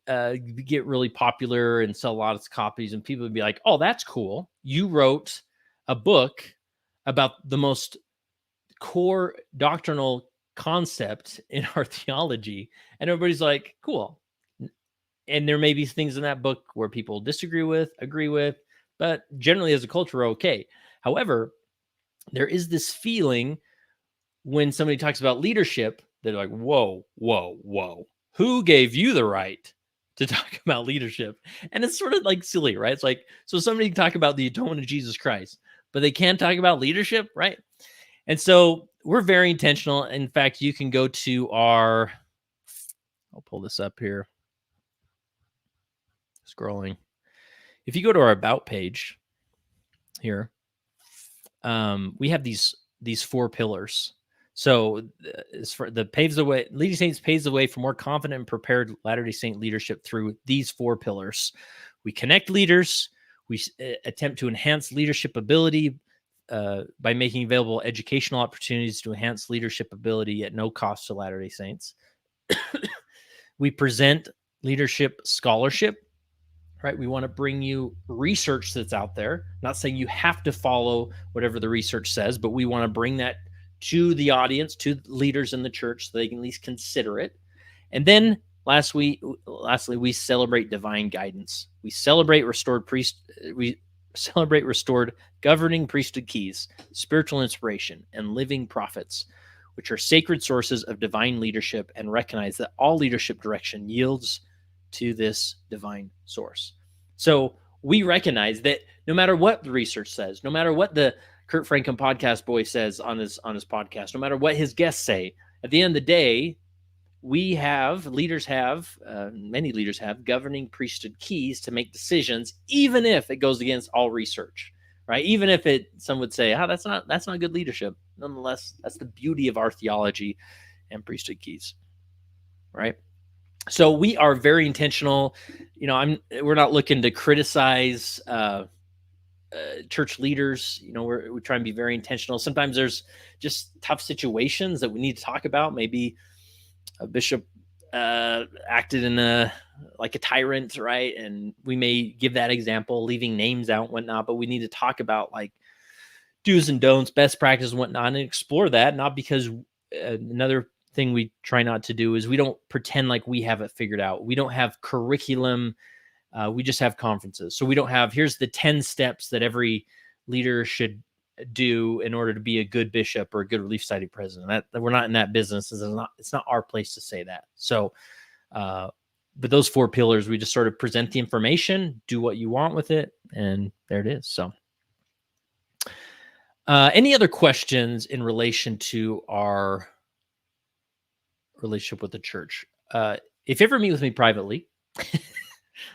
get really popular and sell a lot of copies. And people would be like, oh, that's cool. You wrote a book about the most core doctrinal concept in our theology. And everybody's like, cool. And there may be things in that book where people disagree with, agree with, but generally as a culture, we're okay. However, there is this feeling when somebody talks about leadership, they're like, whoa, whoa, whoa. Who gave you the right to talk about leadership? And it's sort of like silly, right? It's like, so somebody can talk about the atonement of Jesus Christ, but they can't talk about leadership, right? And so we're very intentional. In fact, you can go to our, I'll pull this up here. Scrolling. If you go to our About page here, we have these 4 pillars. So it's for the paves the way, leading saints paves the way for more confident and prepared Latter-day Saint leadership through these 4 pillars. We connect leaders. We attempt to enhance leadership ability by making available educational opportunities to enhance leadership ability at no cost to Latter-day Saints. We present leadership scholarship, right? We want to bring you research that's out there. Not saying you have to follow whatever the research says, but we want to bring that to the audience, to leaders in the church, so they can at least consider it. And then lastly, we celebrate divine guidance. We celebrate restored governing priesthood keys, spiritual inspiration, and living prophets, which are sacred sources of divine leadership, and recognize that all leadership direction yields to this divine source. So we recognize that no matter what the research says, no matter what the Kurt Franklin podcast boy says on his podcast, no matter what his guests say, at the end of the day, many leaders have governing priesthood keys to make decisions, even if it goes against all research, right? Even if some would say, oh, that's not good leadership. Nonetheless, that's the beauty of our theology and priesthood keys, right? So we are very intentional. We're not looking to criticize church leaders. We try and be very intentional. Sometimes there's just tough situations that we need to talk about. Maybe a bishop acted in like a tyrant, right? And we may give that example, leaving names out and whatnot, but we need to talk about like do's and don'ts, best practice and whatnot, and explore that. Not because another thing we try not to do is we don't pretend like we have it figured out. We don't have curriculum. We just have conferences. So we don't have, here's the 10 steps that every leader should do in order to be a good bishop or a good Relief Society president. That we're not in that business. It's not our place to say that. So, but those 4 pillars, we just sort of present the information, do what you want with it, and there it is. So, any other questions in relation to our relationship with the church? If you ever meet with me privately,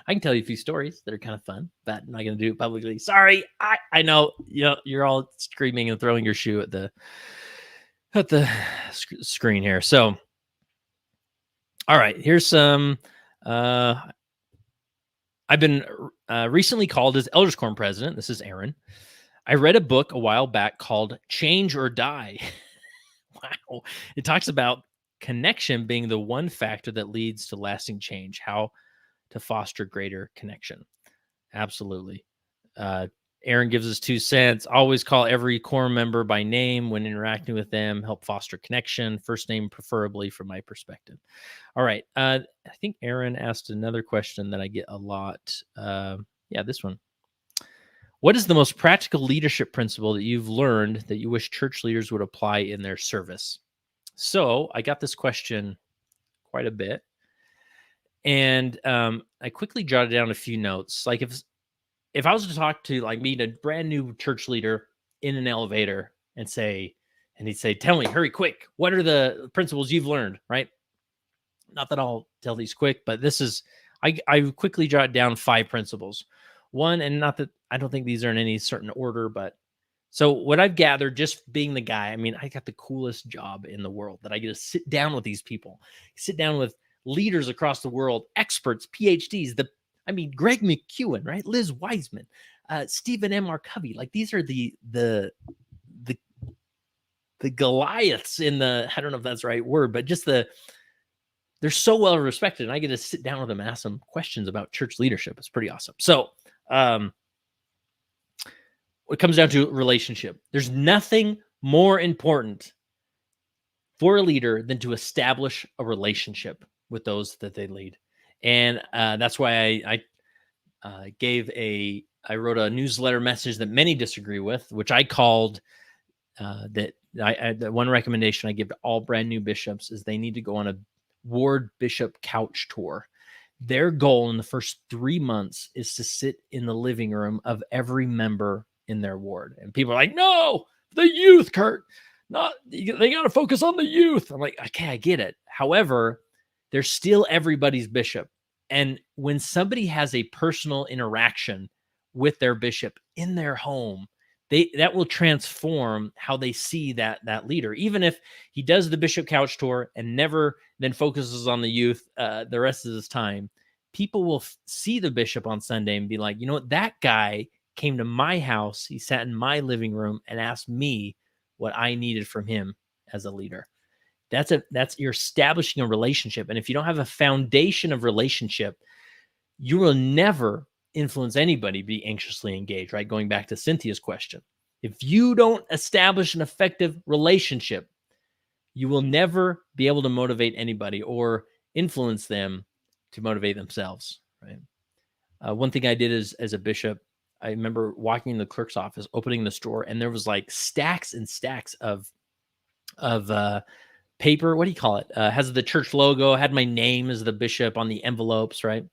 I can tell you a few stories that are kind of fun, but I'm not going to do it publicly. Sorry. I know, you're all screaming and throwing your shoe at the screen here. So, all right, here's some, I've been recently called as Elders Quorum president. This is Aaron. I read a book a while back called Change or Die. Wow. It talks about connection being the one factor that leads to lasting change, how to foster greater connection. Absolutely. Aaron gives us 2 cents. Always call every core member by name when interacting with them. Help foster connection. First name, preferably, from my perspective. All right. I think Aaron asked another question that I get a lot. Yeah, this one. What is the most practical leadership principle that you've learned that you wish church leaders would apply in their service? So I got this question quite a bit, and I quickly jotted down a few notes. Like if I was to talk to meet a brand new church leader in an elevator and he'd say, "Tell me, hurry, quick. What are the principles you've learned?" Right? Not that I'll tell these quick, but this is I quickly jotted down 5 principles. One, and not that I don't think these are in any certain order, but so what I've gathered just being the guy, I mean, I got the coolest job in the world that I get to sit down with these people, sit down with leaders across the world, experts, PhDs, Greg McEwen, right? Liz Wiseman, Stephen M. R. Covey. Like these are the Goliaths in I don't know if that's the right word, but just they're so well respected. And I get to sit down with them and ask them questions about church leadership. It's pretty awesome. So, it comes down to relationship. There's nothing more important for a leader than to establish a relationship with those that they lead. And that's why I wrote a newsletter message that many disagree with, which I called the one recommendation I give to all brand new bishops is they need to go on a ward bishop couch tour. Their goal in the first 3 months is to sit in the living room of every member in their ward. And people are like, "No, the youth, Kurt. They got to focus on the youth." I'm like, "Okay, I get it." However, they're still everybody's bishop. And when somebody has a personal interaction with their bishop in their home, that will transform how they see that leader. Even if he does the bishop couch tour and never then focuses on the youth the rest of his time, people will see the bishop on Sunday and be like, "You know what? That guy came to my house. He sat in my living room and asked me what I needed from him as a leader." You're establishing a relationship. And if you don't have a foundation of relationship, you will never influence anybody to be anxiously engaged, right? Going back to Cynthia's question. If you don't establish an effective relationship, you will never be able to motivate anybody or influence them to motivate themselves, right? One thing I did as a bishop, I remember walking in the clerk's office, opening the store, and there was like stacks and stacks of paper. What do you call it? Has the church logo, had my name as the bishop on the envelopes, right?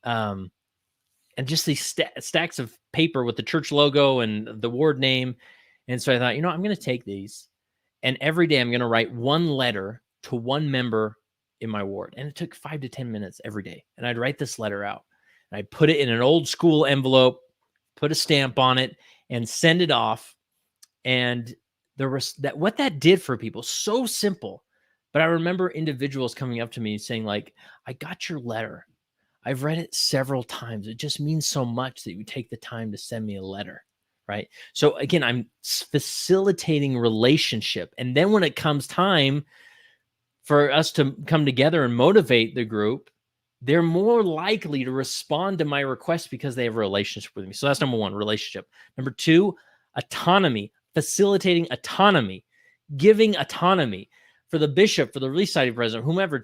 And just these stacks of paper with the church logo and the ward name. And so I thought, I'm going to take these, and every day I'm going to write one letter to one member in my ward. And it took 5 to 10 minutes every day. And I'd write this letter out, and I'd put it in an old school envelope, put a stamp on it, and send it off. And there was what that did for people, so simple. But I remember individuals coming up to me saying, like, "I got your letter. I've read it several times. It just means so much that you take the time to send me a letter." Right. So again, I'm facilitating relationship. And then when it comes time for us to come together and motivate the group, they're more likely to respond to my request because they have a relationship with me. So that's number 1, relationship. Number 2, autonomy, facilitating autonomy, giving autonomy for the bishop, for the Relief Society president, whomever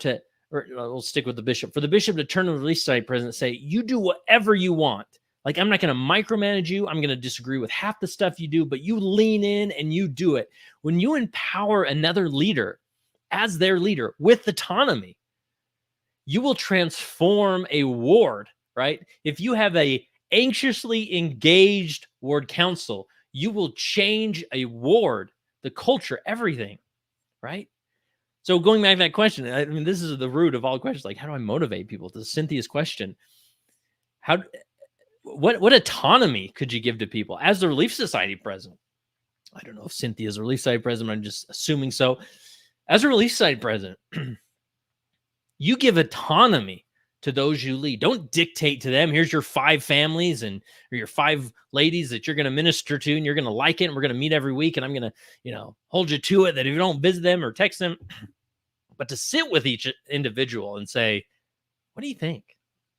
or we'll stick with the bishop, for the bishop to turn to the Relief Society president and say, "You do whatever you want. Like, I'm not going to micromanage you. I'm going to disagree with half the stuff you do, but you lean in and you do it." When you empower another leader as their leader with autonomy, you will transform a ward, right? If you have a anxiously engaged ward council, you will change a ward, the culture, everything, right? So going back to that question, I mean, this is the root of all questions. Like, how do I motivate people? To Cynthia's question, what autonomy could you give to people as the Relief Society president? I don't know if Cynthia's a Relief Society president. I'm just assuming so. As a Relief Society president, you give autonomy to those you lead. Don't dictate to them, "Here's your 5 families or your 5 ladies that you're going to minister to, and you're going to like it, and we're going to meet every week, and I'm going to, hold you to it that if you don't visit them or text them." But to sit with each individual and say, "What do you think?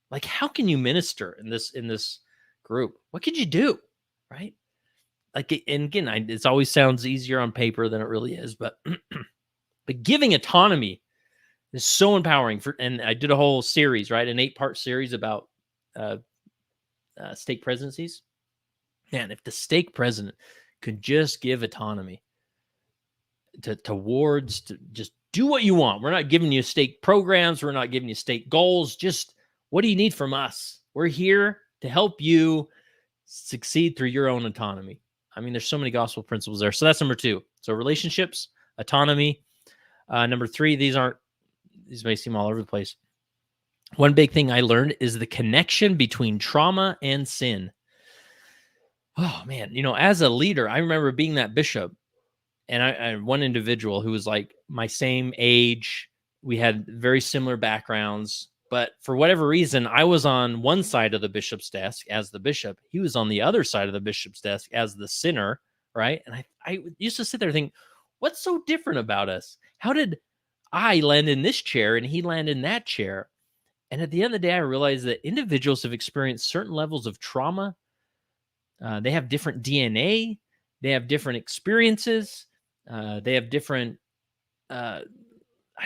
Like, how can you minister in this group? What could you do?" right? Like, and again, it always sounds easier on paper than it really is, but but giving autonomy is so empowering. And I did a whole series, right, an 8-part series about uh, stake presidencies. Man, if the stake president could just give autonomy to wards to just do what you want. We're not giving you stake programs. We're not giving you stake goals. Just what do you need from us? We're here to help you succeed through your own autonomy. I mean, there's so many gospel principles there. So that's number 2. So relationships, autonomy. Number 3, these may seem all over the place. One big thing I learned is the connection between trauma and sin. Oh man, as a leader, I remember being that bishop, and I one individual who was like my same age. We had very similar backgrounds, but for whatever reason, I was on one side of the bishop's desk as the bishop. He was on the other side of the bishop's desk as the sinner, right? And I used to sit there and think, what's so different about us? How did I land in this chair and he land in that chair? And at the end of the day, I realized that individuals have experienced certain levels of trauma. They have different DNA. They have different experiences. They have different, I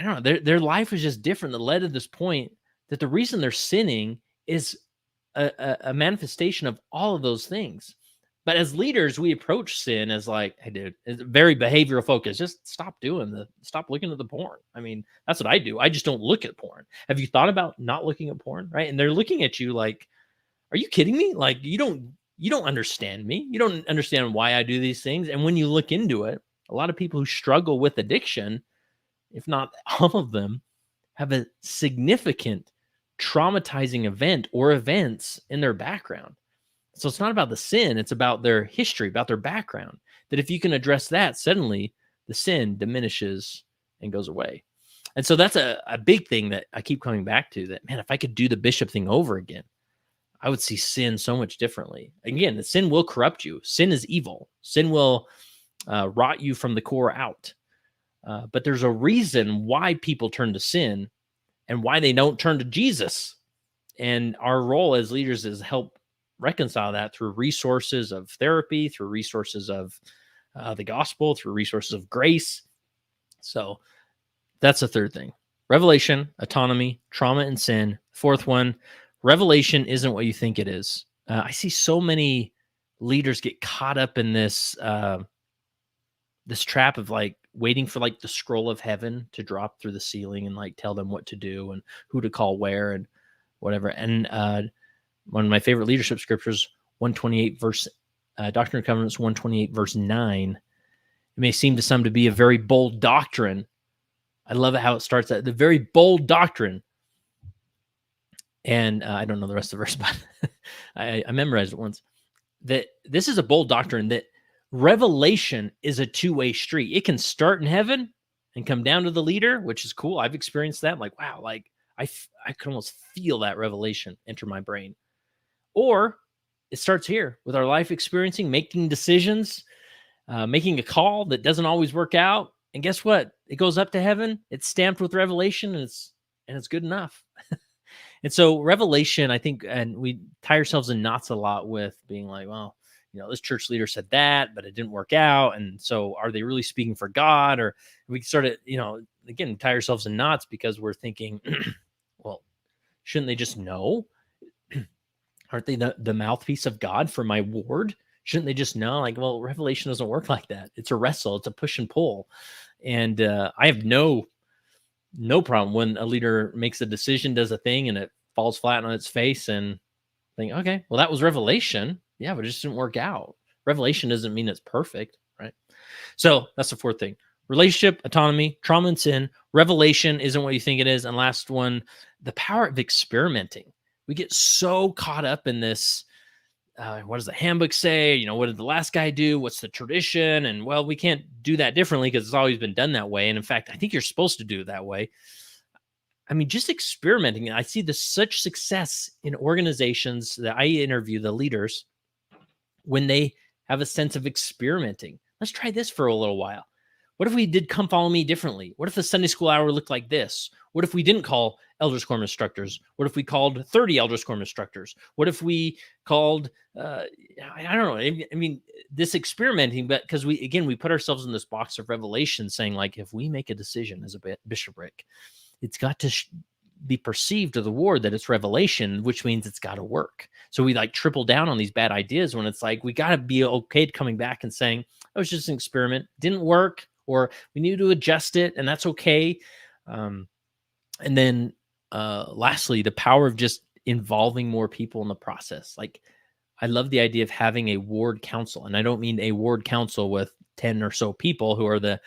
don't know, their life is just different that led to this point that the reason they're sinning is a manifestation of all of those things. But as leaders, we approach sin as like, hey, dude, it's very behavioral focus. Just stop looking at the porn. I mean, that's what I do. I just don't look at porn. Have you thought about not looking at porn? Right. And they're looking at you like, are you kidding me? Like, you don't understand me. You don't understand why I do these things. And when you look into it, a lot of people who struggle with addiction, if not all of them, have a significant traumatizing event or events in their background. So it's not about the sin, it's about their history, about their background. That if you can address that, suddenly the sin diminishes and goes away. And so that's a big thing that I keep coming back to, that, man, if I could do the bishop thing over again, I would see sin so much differently. Again, the sin will corrupt you. Sin is evil. Sin will rot you from the core out. But there's a reason why people turn to sin and why they don't turn to Jesus. And our role as leaders is help reconcile that through resources of therapy, through resources of the gospel, through resources of grace. So that's the third thing. Revelation, autonomy, trauma, and sin. Fourth one, revelation isn't what you think it is. I see so many leaders get caught up in this this trap of like waiting for like the scroll of heaven to drop through the ceiling and like tell them what to do and who to call where and whatever. And one of my favorite leadership scriptures, 128 verse, Doctrine and Covenants 128 verse 9. It may seem to some to be a very bold doctrine. I love it how it starts at the very bold doctrine. And I don't know the rest of the verse, but I memorized it once. That this is a bold doctrine, that revelation is a two-way street. It can start in heaven and come down to the leader, which is cool. I've experienced that. I'm like, wow, like I can almost feel that revelation enter my brain. Or it starts here with our life experiencing, making decisions, making a call that doesn't always work out. And guess what? It goes up to heaven. It's stamped with revelation, and it's good enough. And so revelation, I think, and we tie ourselves in knots a lot with being like, well, this church leader said that, but it didn't work out. And so are they really speaking for God? Or we started, again, tie ourselves in knots because we're thinking, well, shouldn't they just know? Aren't they the mouthpiece of God for my ward? Shouldn't they just know? Like, well, revelation doesn't work like that. It's a wrestle. It's a push and pull. And I have no problem when a leader makes a decision, does a thing, and it falls flat on its face, and think, okay, well, that was revelation. Yeah, but it just didn't work out. Revelation doesn't mean it's perfect, right? So that's the fourth thing. Relationship, autonomy, trauma, and sin. Revelation isn't what you think it is. And last one, the power of experimenting. We get so caught up in this. What does the handbook say? What did the last guy do? What's the tradition? And well, we can't do that differently because it's always been done that way. And in fact, I think you're supposed to do it that way. I mean, just experimenting. I see such success in organizations that I interview, the leaders, when they have a sense of experimenting. Let's try this for a little while. What if we did come follow me differently? What if the Sunday school hour looked like this? What if we didn't call elders quorum instructors? What if we called 30 elders quorum instructors? What if we called, I don't know. I mean, this experimenting, but because we put ourselves in this box of revelation saying, like, if we make a decision as a bishopric, it's got to be perceived to the ward that it's revelation, which means it's got to work. So we like triple down on these bad ideas when it's like, we got to be okay coming back and saying, it was just an experiment, didn't work, or we need to adjust it, and that's okay. And then lastly, the power of just involving more people in the process. Like, I love the idea of having a ward council, and I don't mean a ward council with 10 or so people who are the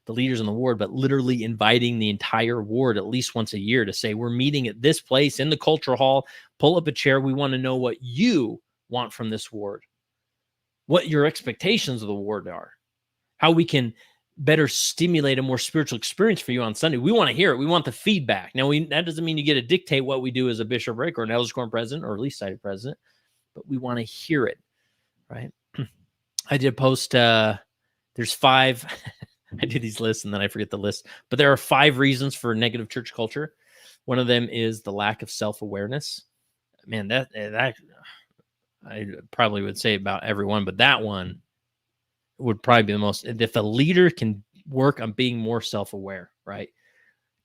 leaders in the ward, but literally inviting the entire ward at least once a year to say, we're meeting at this place in the cultural hall, pull up a chair. We want to know what you want from this ward, what your expectations of the ward are, how we can better stimulate a more spiritual experience for you on Sunday. We want to hear it. We want the feedback. Now, that doesn't mean you get to dictate what we do as a bishopric or an elders quorum president or a least cited president, but we want to hear it, right? I did post, there's 5, I do these lists and then I forget the list, but there are 5 reasons for negative church culture. One of them is the lack of self-awareness. Man, that I probably would say about everyone, but that one would probably be the most. If a leader can work on being more self-aware, right?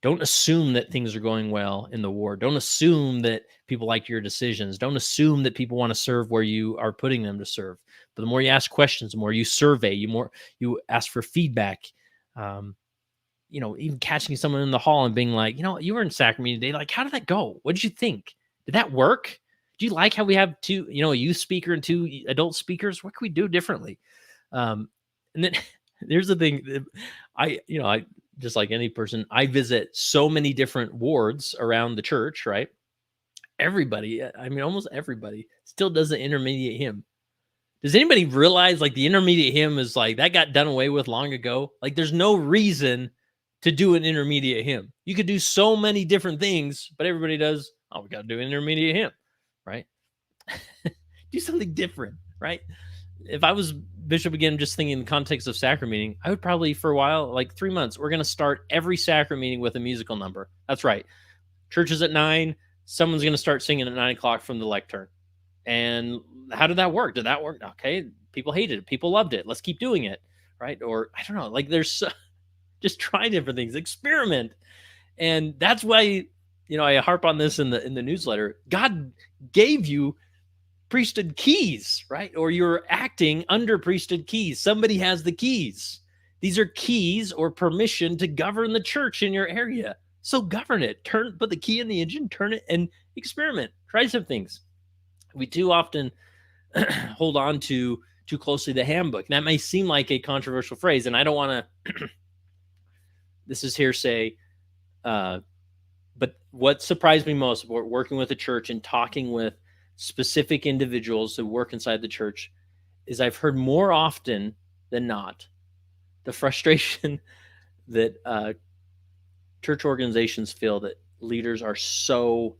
Don't assume that things are going well in the ward. Don't assume that people like your decisions. Don't assume that people want to serve where you are putting them to serve. But the more you ask questions, the more you survey, you ask for feedback. Even catching someone in the hall and being like, you were in sacrament meeting today. Like, how did that go? What did you think? Did that work? Do you like how we have 2, a youth speaker and 2 adult speakers? What can we do differently? And then there's the thing. I just like any person, I visit so many different wards around the church, right? Everybody, almost everybody still does the intermediate hymn. Does anybody realize like the intermediate hymn is like that got done away with long ago? Like there's no reason to do an intermediate hymn. You could do so many different things, but everybody does, we got to do an intermediate hymn, right? Do something different, right? If I was bishop again, just thinking in the context of sacrament meeting, I would probably for a while, like 3 months, we're going to start every sacrament meeting with a musical number. That's right. Church is at 9. Someone's going to start singing at 9 o'clock from the lectern. And how did that work? Did that work? Okay. People hated it. People loved it. Let's keep doing it. Right. Or I don't know, like there's just try different things, experiment. And that's why, I harp on this in the newsletter. God gave you priesthood keys, right? Or you're acting under priesthood keys. Somebody has the keys. These are keys or permission to govern the church in your area. So govern it. Put the key in the engine, turn it, and experiment. Try some things. We too often hold on to too closely the handbook. And that may seem like a controversial phrase, and I don't want to. This is hearsay. But what surprised me most about working with the church and talking with specific individuals who work inside the church is I've heard more often than not the frustration that church organizations feel that leaders are so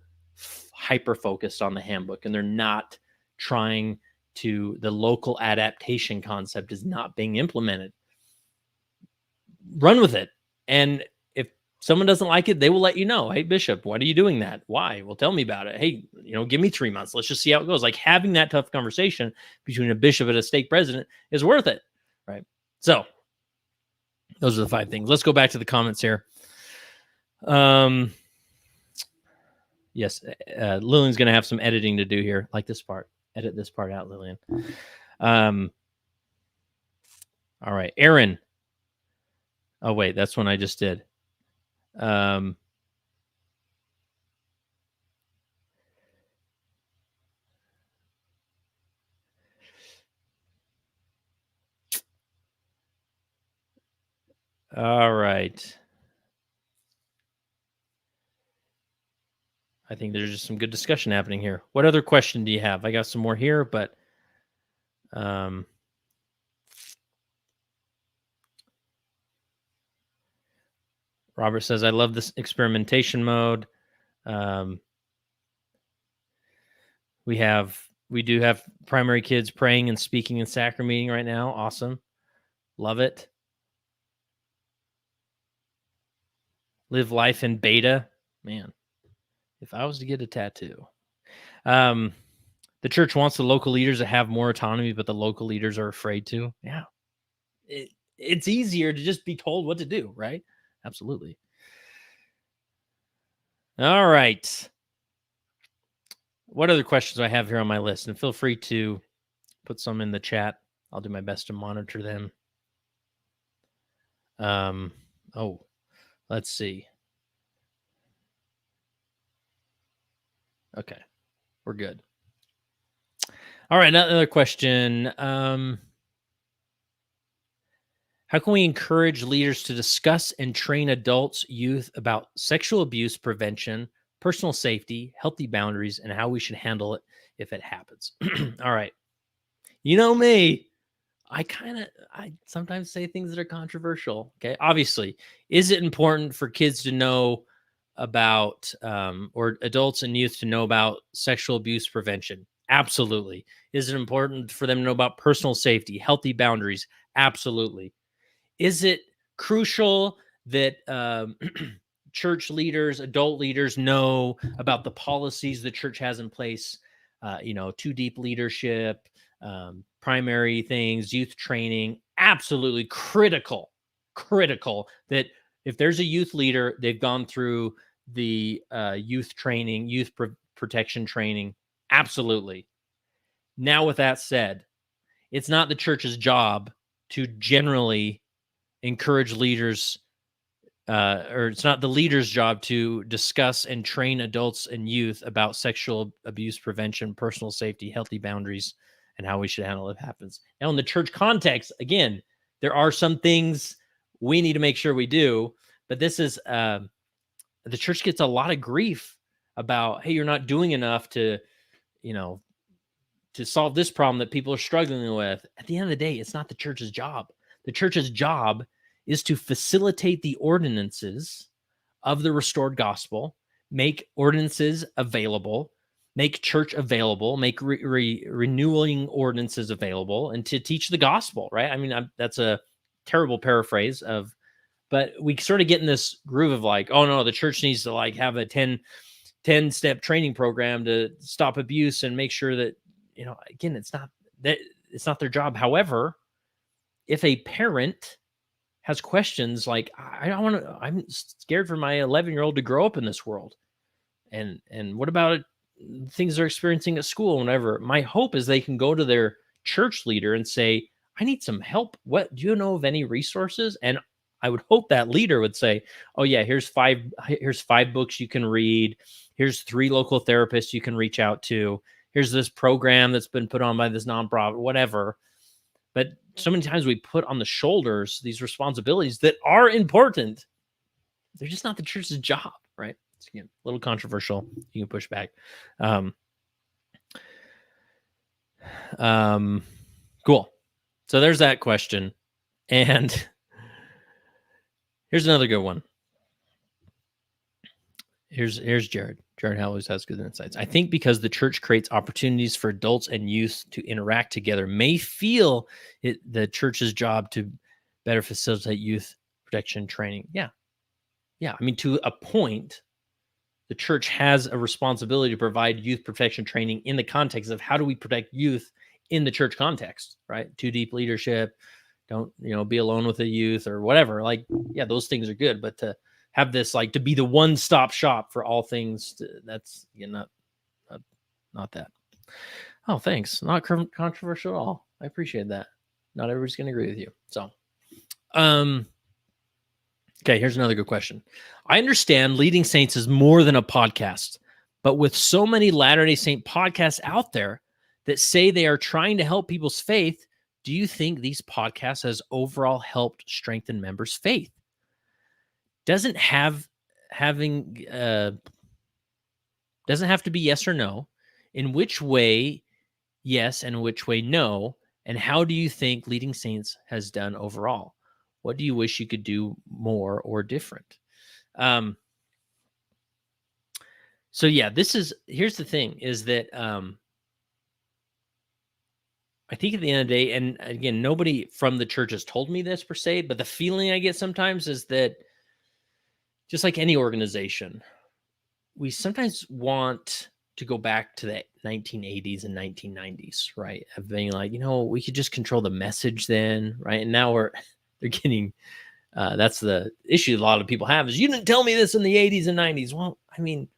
hyper focused on the handbook and they're not trying to, the local adaptation concept is not being implemented. Run with it. And if someone doesn't like it, they will let you know. Hey, Bishop, why are you doing that? Why? Well, tell me about it. Hey, give me 3 months. Let's just see how it goes. Like having that tough conversation between a bishop and a stake president is worth it. Right. So those are the 5 things. Let's go back to the comments here. Yes. Lillian's going to have some editing to do here. Like this part, edit this part out, Lillian. All right. Aaron. Oh, wait, that's one I just did. All right. I think there's just some good discussion happening here. What other question do you have? I got some more here, but Robert says, I love this experimentation mode. We do have primary kids praying and speaking in sacrament meeting right now. Awesome. Love it. Live life in beta. Man, if I was to get a tattoo. Um, the church wants the local leaders to have more autonomy, but the local leaders are afraid to. Yeah. It's easier to just be told what to do, right? Absolutely. All right. What other questions do I have here on my list? And feel free to put some in the chat. I'll do my best to monitor them. Oh, let's see. Okay, we're good. All right, another question. How can we encourage leaders to discuss and train adults, youth about sexual abuse prevention, personal safety, healthy boundaries, and how we should handle it if it happens? All right. You know me, I sometimes say things that are controversial. Okay. Obviously, is it important for kids to know about, or adults and youth to know about sexual abuse prevention? Absolutely. Is it important for them to know about personal safety, healthy boundaries? Absolutely. Is it crucial that church leaders, adult leaders know about the policies the church has in place? Too deep leadership, primary things, youth training. Absolutely critical that if there's a youth leader, they've gone through the youth training, protection training. Absolutely. Now, with that said, it's not the church's job to generally encourage leaders, or it's not the leader's job to discuss and train adults and youth about sexual abuse prevention, personal safety, healthy boundaries, and how we should handle it if it happens. Now, in the church context, again, there are some things we need to make sure we do, but this is the church gets a lot of grief about, hey, you're not doing enough to, you know, to solve this problem that people are struggling with. At the end of the day, it's not the church's job. The church's job is to facilitate the ordinances of the restored gospel, make ordinances available, make church available, make renewing ordinances available, and to teach the gospel, right? I mean, that's a terrible paraphrase of, but we sort of get in this groove of like, oh no, the church needs to like have a 10-step training program to stop abuse and make sure that, again, it's not their job. However, if a parent has questions like, I'm scared for my 11-year-old to grow up in this world, and what about things they're experiencing at school, whenever, my hope is they can go to their church leader and say, I need some help. What do you know of any resources? And I would hope that leader would say, oh yeah, here's five books you can read. Here's 3 local therapists you can reach out to. Here's this program that's been put on by this nonprofit, whatever. But so many times we put on the shoulders these responsibilities that are important. They're just not the church's job, right? It's, again, a little controversial. You can push back. Cool. So there's that question. And here's another good one. Here's Jared. Jared always has good insights. I think because the church creates opportunities for adults and youth to interact together, may feel it the church's job to better facilitate youth protection training. Yeah. I mean, to a point, the church has a responsibility to provide youth protection training in the context of how do we protect youth in the church context, right? Too deep leadership, don't, be alone with the youth or whatever. Like, yeah, those things are good, but to have this, like, to be the one-stop shop for all things, that's, not that. Oh, thanks. Not controversial at all. I appreciate that. Not everybody's going to agree with you. So, okay, here's another good question. I understand Leading Saints is more than a podcast, but with so many Latter-day Saint podcasts out there that say they are trying to help people's faith, do you think these podcasts has overall helped strengthen members' faith? Doesn't have to be yes or no. In which way yes and which way no? And how do you think Leading Saints has done overall? What do you wish you could do more or different? So yeah, here's the thing is that I think at the end of the day, and again, nobody from the church has told me this per se, but the feeling I get sometimes is that just like any organization, we sometimes want to go back to the 1980s and 1990s, right? Of being like, we could just control the message then, right? And now they're getting, that's the issue a lot of people have is you didn't tell me this in the 80s and 90s. Well, I mean,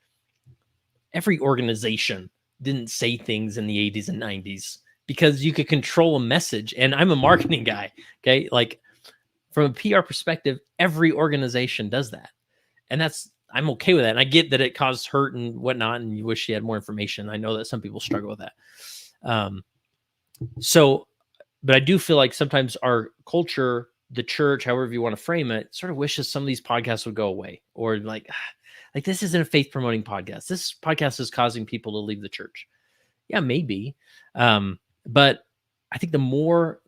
every organization didn't say things in the 80s and 90s because you could control a message. And I'm a marketing guy, okay? Like from a PR perspective, every organization does that. And I'm okay with that. And I get that it caused hurt and whatnot, and you wish you had more information. I know that some people struggle with that. But I do feel like sometimes our culture, the church, however you want to frame it, sort of wishes some of these podcasts would go away, or like this isn't a faith promoting podcast. This podcast is causing people to leave the church. Yeah, maybe. But I think the more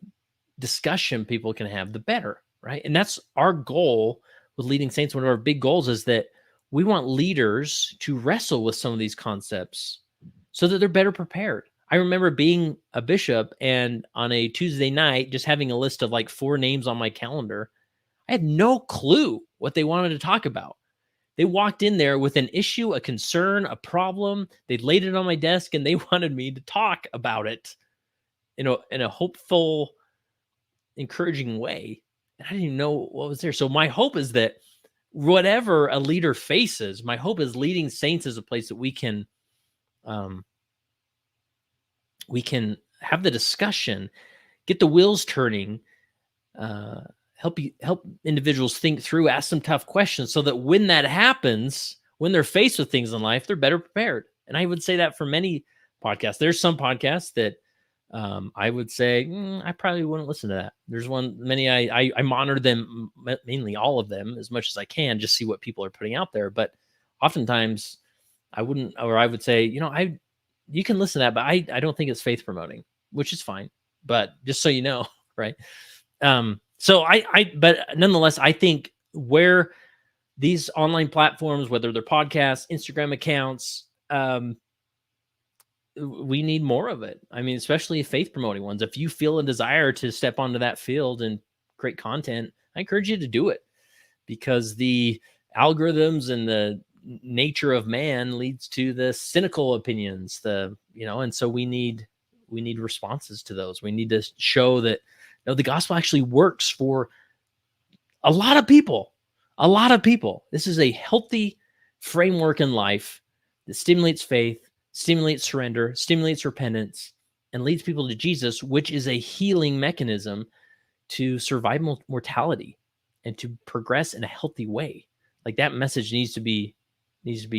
discussion people can have, the better, right? And that's our goal with Leading Saints. One of our big goals is that we want leaders to wrestle with some of these concepts so that they're better prepared. I remember being a bishop and on a Tuesday night, just having a list of like 4 names on my calendar. I had no clue what they wanted to talk about. They walked in there with an issue, a concern, a problem. They laid it on my desk and they wanted me to talk about it in a hopeful, encouraging way. And I didn't even know what was there. So my hope is that whatever a leader faces, my hope is Leading Saints is a place that we can have the discussion, get the wheels turning, help individuals think through, ask some tough questions so that when that happens, when they're faced with things in life, they're better prepared. And I would say that for many podcasts. There's some podcasts that I would say I probably wouldn't listen to that. There's many I monitor them, mainly all of them, as much as I can, just see what people are putting out there. But oftentimes I wouldn't, or I would say, you can listen to that, but I don't think it's faith promoting, which is fine. But just so you know, right? But nonetheless, I think where these online platforms, whether they're podcasts, Instagram accounts, we need more of it. I mean, especially faith promoting ones. If you feel a desire to step onto that field and create content, I encourage you to do it, because the algorithms and the nature of man leads to the cynical opinions, and so we need responses to those. We need to show that the gospel actually works for a lot of people. This is a healthy framework in life that stimulates faith, stimulates surrender, stimulates repentance, and leads people to Jesus, which is a healing mechanism to survive mortality and to progress in a healthy way. Like, that message needs to be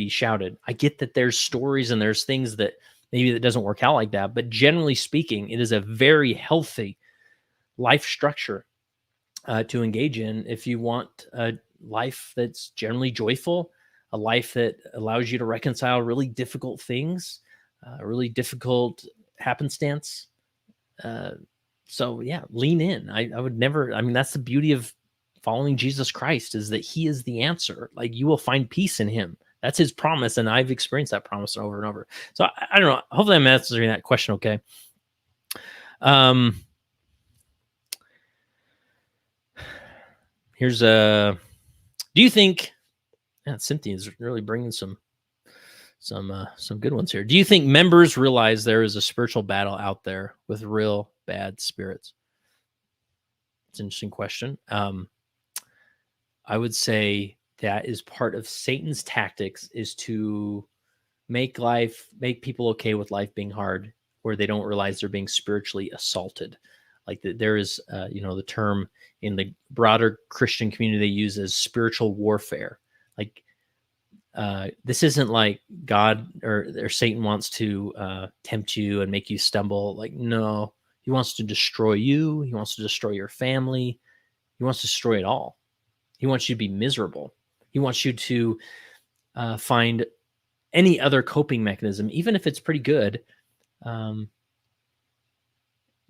shouted. I get that there's stories and there's things that maybe that doesn't work out like that, but generally speaking, it is a very healthy life structure to engage in if you want a life that's generally joyful, a life that allows you to reconcile really difficult things, really difficult happenstance. So yeah, lean in. I would never, that's the beauty of following Jesus Christ, is that he is the answer. Like, you will find peace in him. That's his promise. And I've experienced that promise over and over. So I don't know. Hopefully I'm answering that question okay. Here's do you think, Cynthia's really bringing some good ones here. Do you think members realize there is a spiritual battle out there with real bad spirits? It's an interesting question. I would say that is part of Satan's tactics, is to make people okay with life being hard, where they don't realize they're being spiritually assaulted. Like, there is, the term in the broader Christian community they use as spiritual warfare. Like, this isn't like God or Satan wants to tempt you and make you stumble. Like, no, he wants to destroy you. He wants to destroy your family. He wants to destroy it all. He wants you to be miserable. He wants you to find any other coping mechanism, even if it's pretty good,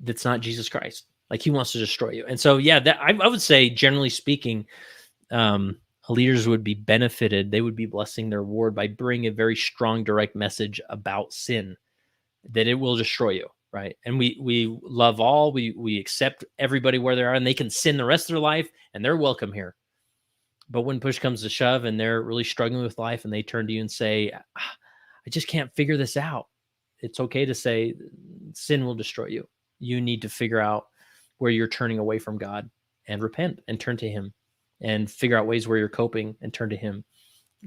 that's not Jesus Christ. Like, he wants to destroy you. And so, yeah, that I would say, generally speaking, leaders would be benefited. They would be blessing their ward by bringing a very strong, direct message about sin, that it will destroy you, right? And we love all. We accept everybody where they are, and they can sin the rest of their life, and they're welcome here. But when push comes to shove and they're really struggling with life and they turn to you and say, I just can't figure this out. It's okay to say sin will destroy you. You need to figure out where you're turning away from God and repent and turn to him and figure out ways where you're coping and turn to him.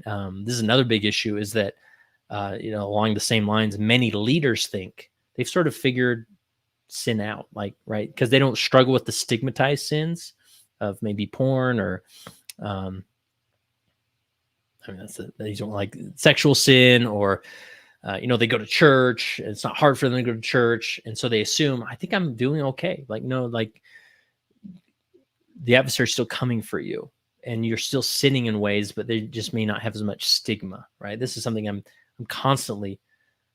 This is another big issue is that, along the same lines, many leaders think they've sort of figured sin out, right? Because they don't struggle with the stigmatized sins of maybe porn or, they don't like sexual sin or, they go to church. It's not hard for them to go to church. And so they assume, I think I'm doing okay. No, the adversary's still coming for you and you're still sinning in ways, but they just may not have as much stigma, right? This is something I'm constantly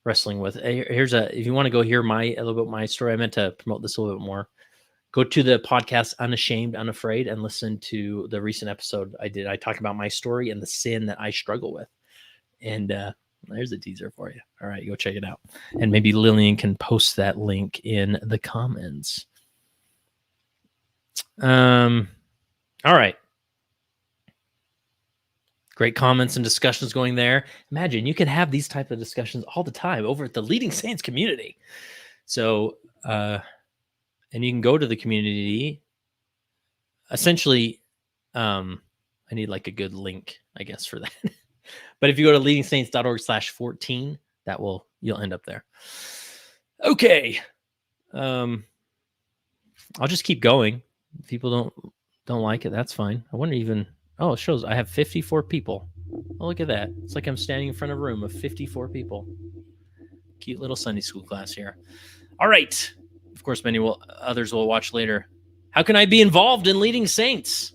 wrestling with. If you want to go hear a little bit of my story, I meant to promote this a little bit more. Go to the podcast Unashamed, Unafraid and listen to the recent episode I did. I talk about my story and the sin that I struggle with. And there's a teaser for you. All right, go check it out. And maybe Lillian can post that link in the comments. All right. Great comments and discussions going there. Imagine you can have these type of discussions all the time over at the Leading Saints community. So, and you can go to the community. Essentially, I need a good link, I guess, for that. But if you go to leadingsaints.org/14, you'll end up there. Okay. I'll just keep going. If people don't like it, that's fine. I wonder even, it shows I have 54 people. Oh, look at that. It's like I'm standing in front of a room of 54 people. Cute little Sunday school class here. All right. Of course, others will watch later. How can I be involved in Leading Saints?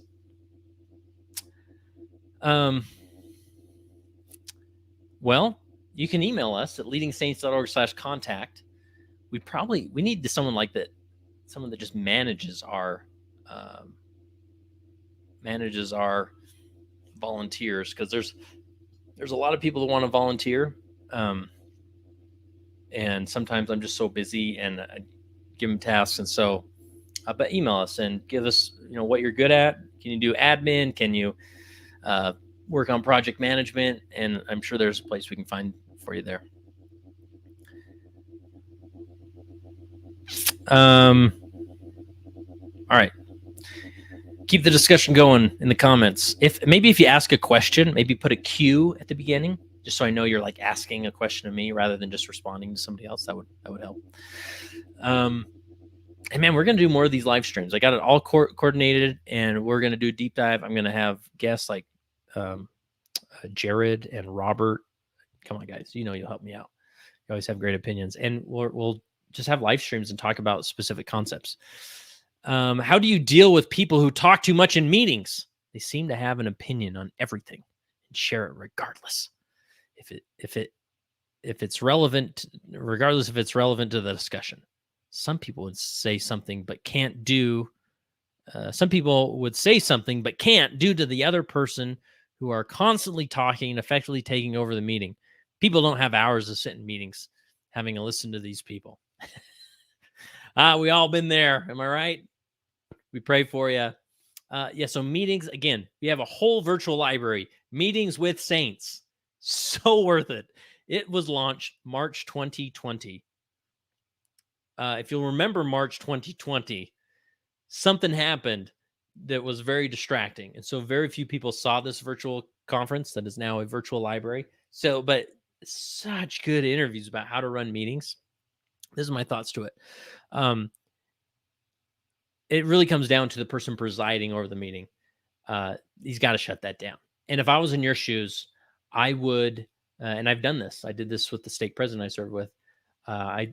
Well, you can email us at leadingsaints.org/contact. We need someone like that, someone that just manages our volunteers, because there's a lot of people that want to volunteer, and sometimes I'm just so busy and I give them tasks, and so but email us and give us what you're good at. Can you do admin? Can you work on project management? And I'm sure there's a place we can find for you there. All right. Keep the discussion going in the comments. If you ask a question, maybe put a Q at the beginning, just so I know you're asking a question of me rather than just responding to somebody else. That would help. And man, we're going to do more of these live streams. I got it all coordinated, and we're going to do a deep dive. I'm going to have guests like Jared and Robert. Come on, guys. You'll help me out. You always have great opinions. And we'll just have live streams and talk about specific concepts. How do you deal with people who talk too much in meetings? They seem to have an opinion on everything and share it regardless. If it's relevant, regardless if it's relevant to the discussion. Some people would say something but can't do. Some people would say something but can't due to the other person who are constantly talking and effectively taking over the meeting. People don't have hours to sit in meetings having to listen to these people. We all been there. Am I right? We pray for you. So meetings, again, we have a whole virtual library, Meetings with Saints. So worth it. It was launched March 2020. If you'll remember March 2020, something happened that was very distracting. And so very few people saw this virtual conference that is now a virtual library. But such good interviews about how to run meetings. This is my thoughts to it. It really comes down to the person presiding over the meeting. He's got to shut that down. And if I was in your shoes, I would, and I've done this. I did this with the stake president I served with. I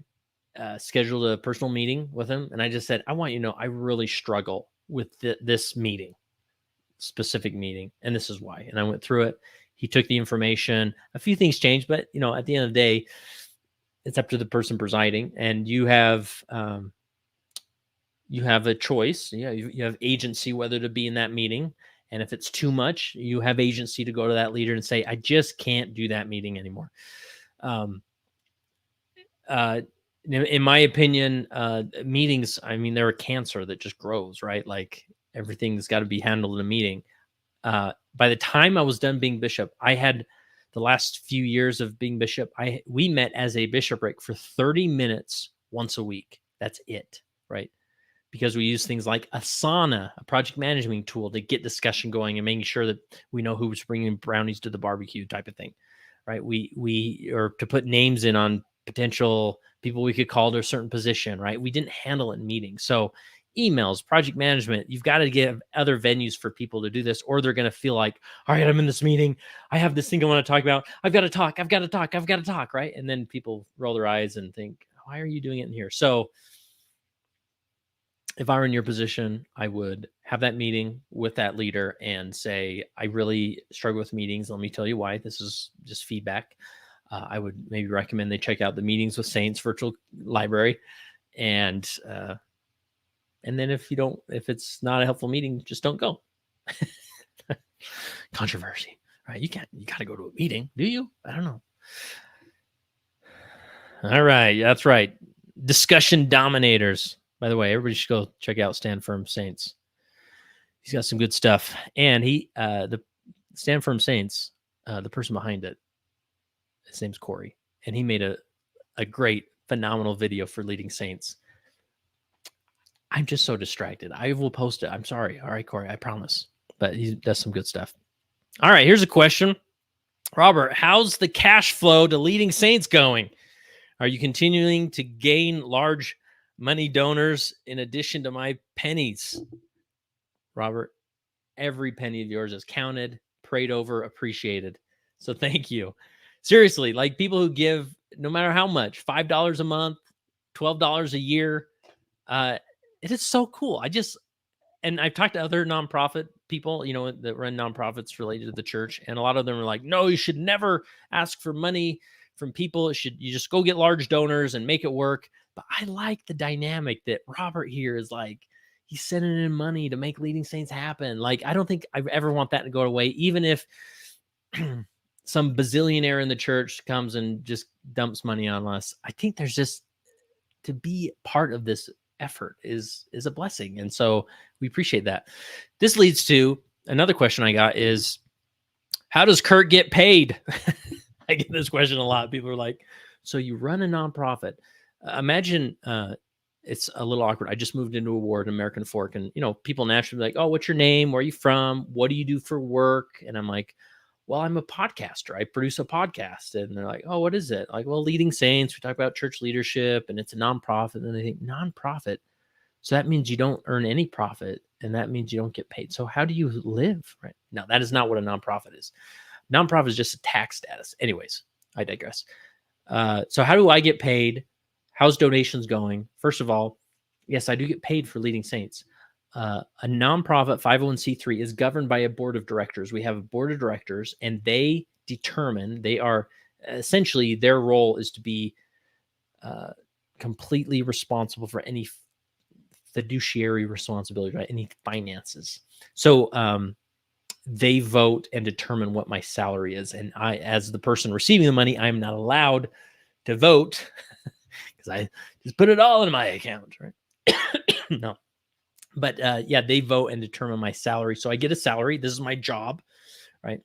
scheduled a personal meeting with him, and I just said, I want you to know I really struggle with this specific meeting, and this is why. And I went through it. He took the information. A few things changed, but at the end of the day, it's up to the person presiding, and you have a choice. You have agency whether to be in that meeting. And if it's too much, you have agency to go to that leader and say, I just can't do that meeting anymore. In my opinion, meetings, they're a cancer that just grows, right? Like everything's got to be handled in a meeting. By the time I was done being bishop, I had the last few years of being bishop. We met as a bishopric for 30 minutes once a week. That's it, right? Because we use things like Asana, a project management tool, to get discussion going and making sure that we know who's bringing brownies to the barbecue, type of thing, right? Or to put names in on potential people we could call to a certain position, right? We didn't handle it in meetings. So emails, project management, you've got to give other venues for people to do this, or they're going to feel like, all right, I'm in this meeting. I have this thing I want to talk about. I've got to talk, right? And then people roll their eyes and think, why are you doing it in here? So if I were in your position, I would have that meeting with that leader and say, I really struggle with meetings. Let me tell you why. This is just feedback. I would maybe recommend they check out the Meetings with Saints virtual library. And then if it's not a helpful meeting, just don't go. Controversy, right? You got to go to a meeting. Do you? I don't know. All right. That's right. Discussion dominators. By the way, everybody should go check out Stand Firm Saints. He's got some good stuff. And the Stand Firm Saints, the person behind it, his name's Corey. And he made a great, phenomenal video for Leading Saints. I'm just so distracted. I will post it. I'm sorry. All right, Corey, I promise. But he does some good stuff. All right, here's a question. Robert, how's the cash flow to Leading Saints going? Are you continuing to gain large money donors in addition to my pennies? Robert, every penny of yours is counted, prayed over, appreciated. So thank you. Seriously, like people who give no matter how much, $5 a month, $12 a year. It is so cool. And I've talked to other nonprofit people, that run nonprofits related to the church. And a lot of them are like, no, you should never ask for money from people. You just go get large donors and make it work. But I like the dynamic that Robert here is like, he's sending in money to make Leading Saints happen. Like, I don't think I ever want that to go away, even if some bazillionaire in the church comes and just dumps money on us. I think there's just, to be part of this effort is a blessing. And so we appreciate that. This leads to another question I got is, how does Kurt get paid? I get this question a lot. People are like, so you run a nonprofit. Imagine it's a little awkward. I just moved into a ward in American Fork, and people naturally like, oh, what's your name? Where are you from? What do you do for work? And I'm like, well, I'm a podcaster. I produce a podcast. And they're like, oh, what is it? Like, well, Leading Saints. We talk about church leadership, and it's a nonprofit. And they think, nonprofit. So that means you don't earn any profit, and that means you don't get paid. So how do you live? Right? No, that is not what a nonprofit is. Nonprofit is just a tax status. Anyways, I digress. So how do I get paid? How's donations going? First of all, yes, I do get paid for Leading Saints. A nonprofit 501c3 is governed by a board of directors. We have a board of directors, and they are essentially, their role is to be completely responsible for any fiduciary responsibility, right? Any finances. So they vote and determine what my salary is. And I, as the person receiving the money, I'm not allowed to vote because I just put it all in my account, right? No. But they vote and determine my salary. So I get a salary. This is my job, right?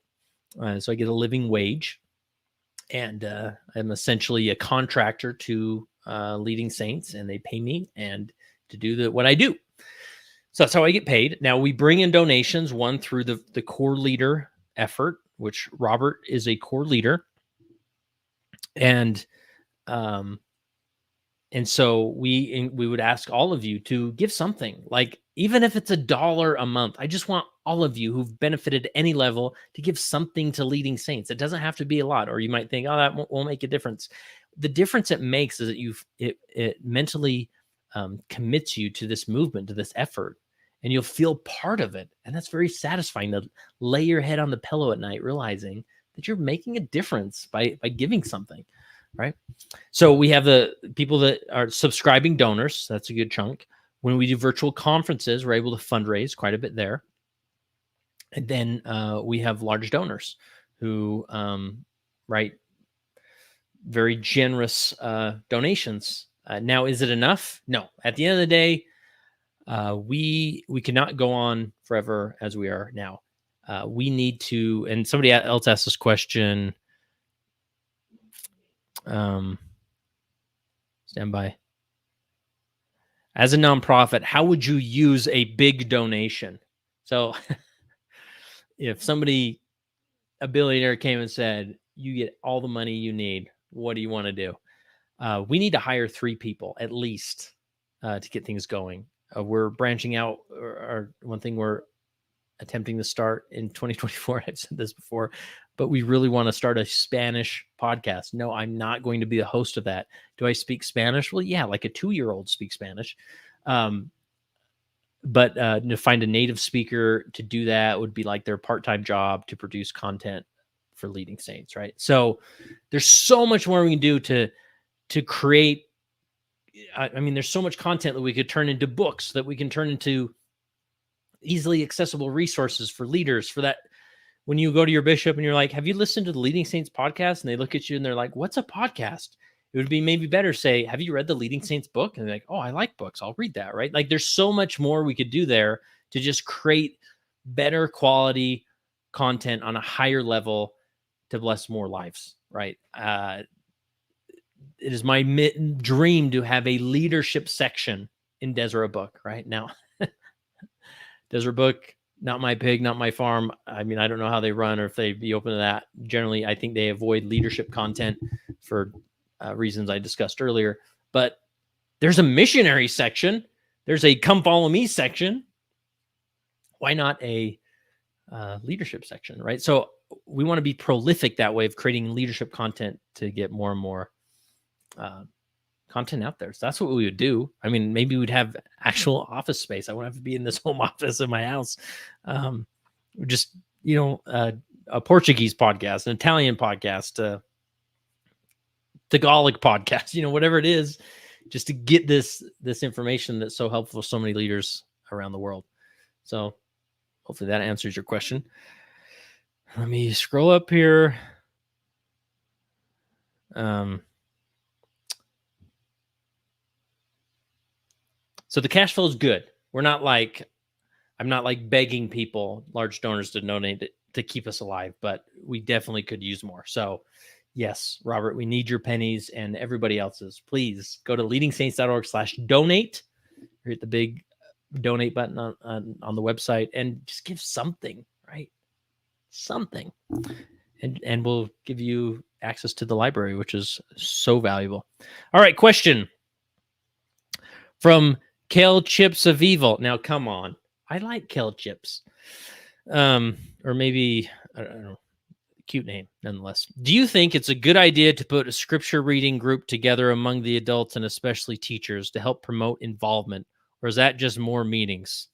So I get a living wage, and I'm essentially a contractor to Leading Saints, and they pay me and to do what I do. So that's how I get paid. Now we bring in donations, one through the core leader effort, which Robert is a core leader, and so we would ask all of you to give something, like even if it's $1 a month. I just want all of you who've benefited at any level to give something to Leading Saints. It doesn't have to be a lot, or you might think, oh, that won't make a difference. The difference it makes is that it mentally commits you to this movement, to this effort, and you'll feel part of it. And that's very satisfying to lay your head on the pillow at night, realizing that you're making a difference by giving something. Right. So we have the people that are subscribing donors. That's a good chunk. When we do virtual conferences, we're able to fundraise quite a bit there. And then we have large donors who write very generous donations. Now, is it enough? No. At the end of the day, we cannot go on forever as we are now. We need to, and somebody else asked this question. Stand by. As a nonprofit, how would you use a big donation? So if a billionaire came and said, you get all the money you need, what do you want to do? We need to hire 3 people at least to get things going. We're branching out. Or one thing we're attempting to start in 2024. I've said this before, but we really want to start a Spanish podcast. No, I'm not going to be the host of that. Do I speak Spanish? Well, yeah, like a 2-year-old speaks Spanish. But to find a native speaker to do that would be like their part-time job to produce content for Leading Saints, right? So there's so much more we can do to create. I mean, there's so much content that we could turn into books, that we can turn into easily accessible resources for leaders. For that, when you go to your bishop and you're like, have you listened to the Leading Saints podcast? And they look at you and they're like, what's a podcast? It would be maybe better say, have you read the Leading Saints book? And they're like, oh, I like books. I'll read that, right? Like there's so much more we could do there to just create better quality content on a higher level to bless more lives, right? It is my dream to have a leadership section in Deseret Book right now. Deseret Book, not my pig, not my farm. I mean, I don't know how they run or if they'd be open to that. Generally, I think they avoid leadership content for reasons I discussed earlier. But there's a missionary section. There's a come follow me section. Why not a leadership section, right? So we want to be prolific that way of creating leadership content to get more and more content out there. So that's what we would do. I mean, maybe we'd have actual office space. I wouldn't have to be in this home office in my house. Just, a Portuguese podcast, an Italian podcast, Tagalog podcast, whatever it is, just to get this information that's so helpful for so many leaders around the world. So hopefully that answers your question. Let me scroll up here. So the cash flow is good. I'm not like begging people, large donors, to donate to keep us alive, but we definitely could use more. So yes, Robert, we need your pennies and everybody else's. Please go to leadingsaints.org/donate. Hit the big donate button on the website and just give something, right? Something. And we'll give you access to the library, which is so valuable. All right, question from Kale Chips of Evil. Now, come on. I like Kale Chips. Or maybe, I don't know, cute name nonetheless. Do you think it's a good idea to put a scripture reading group together among the adults and especially teachers to help promote involvement? Or is that just more meetings?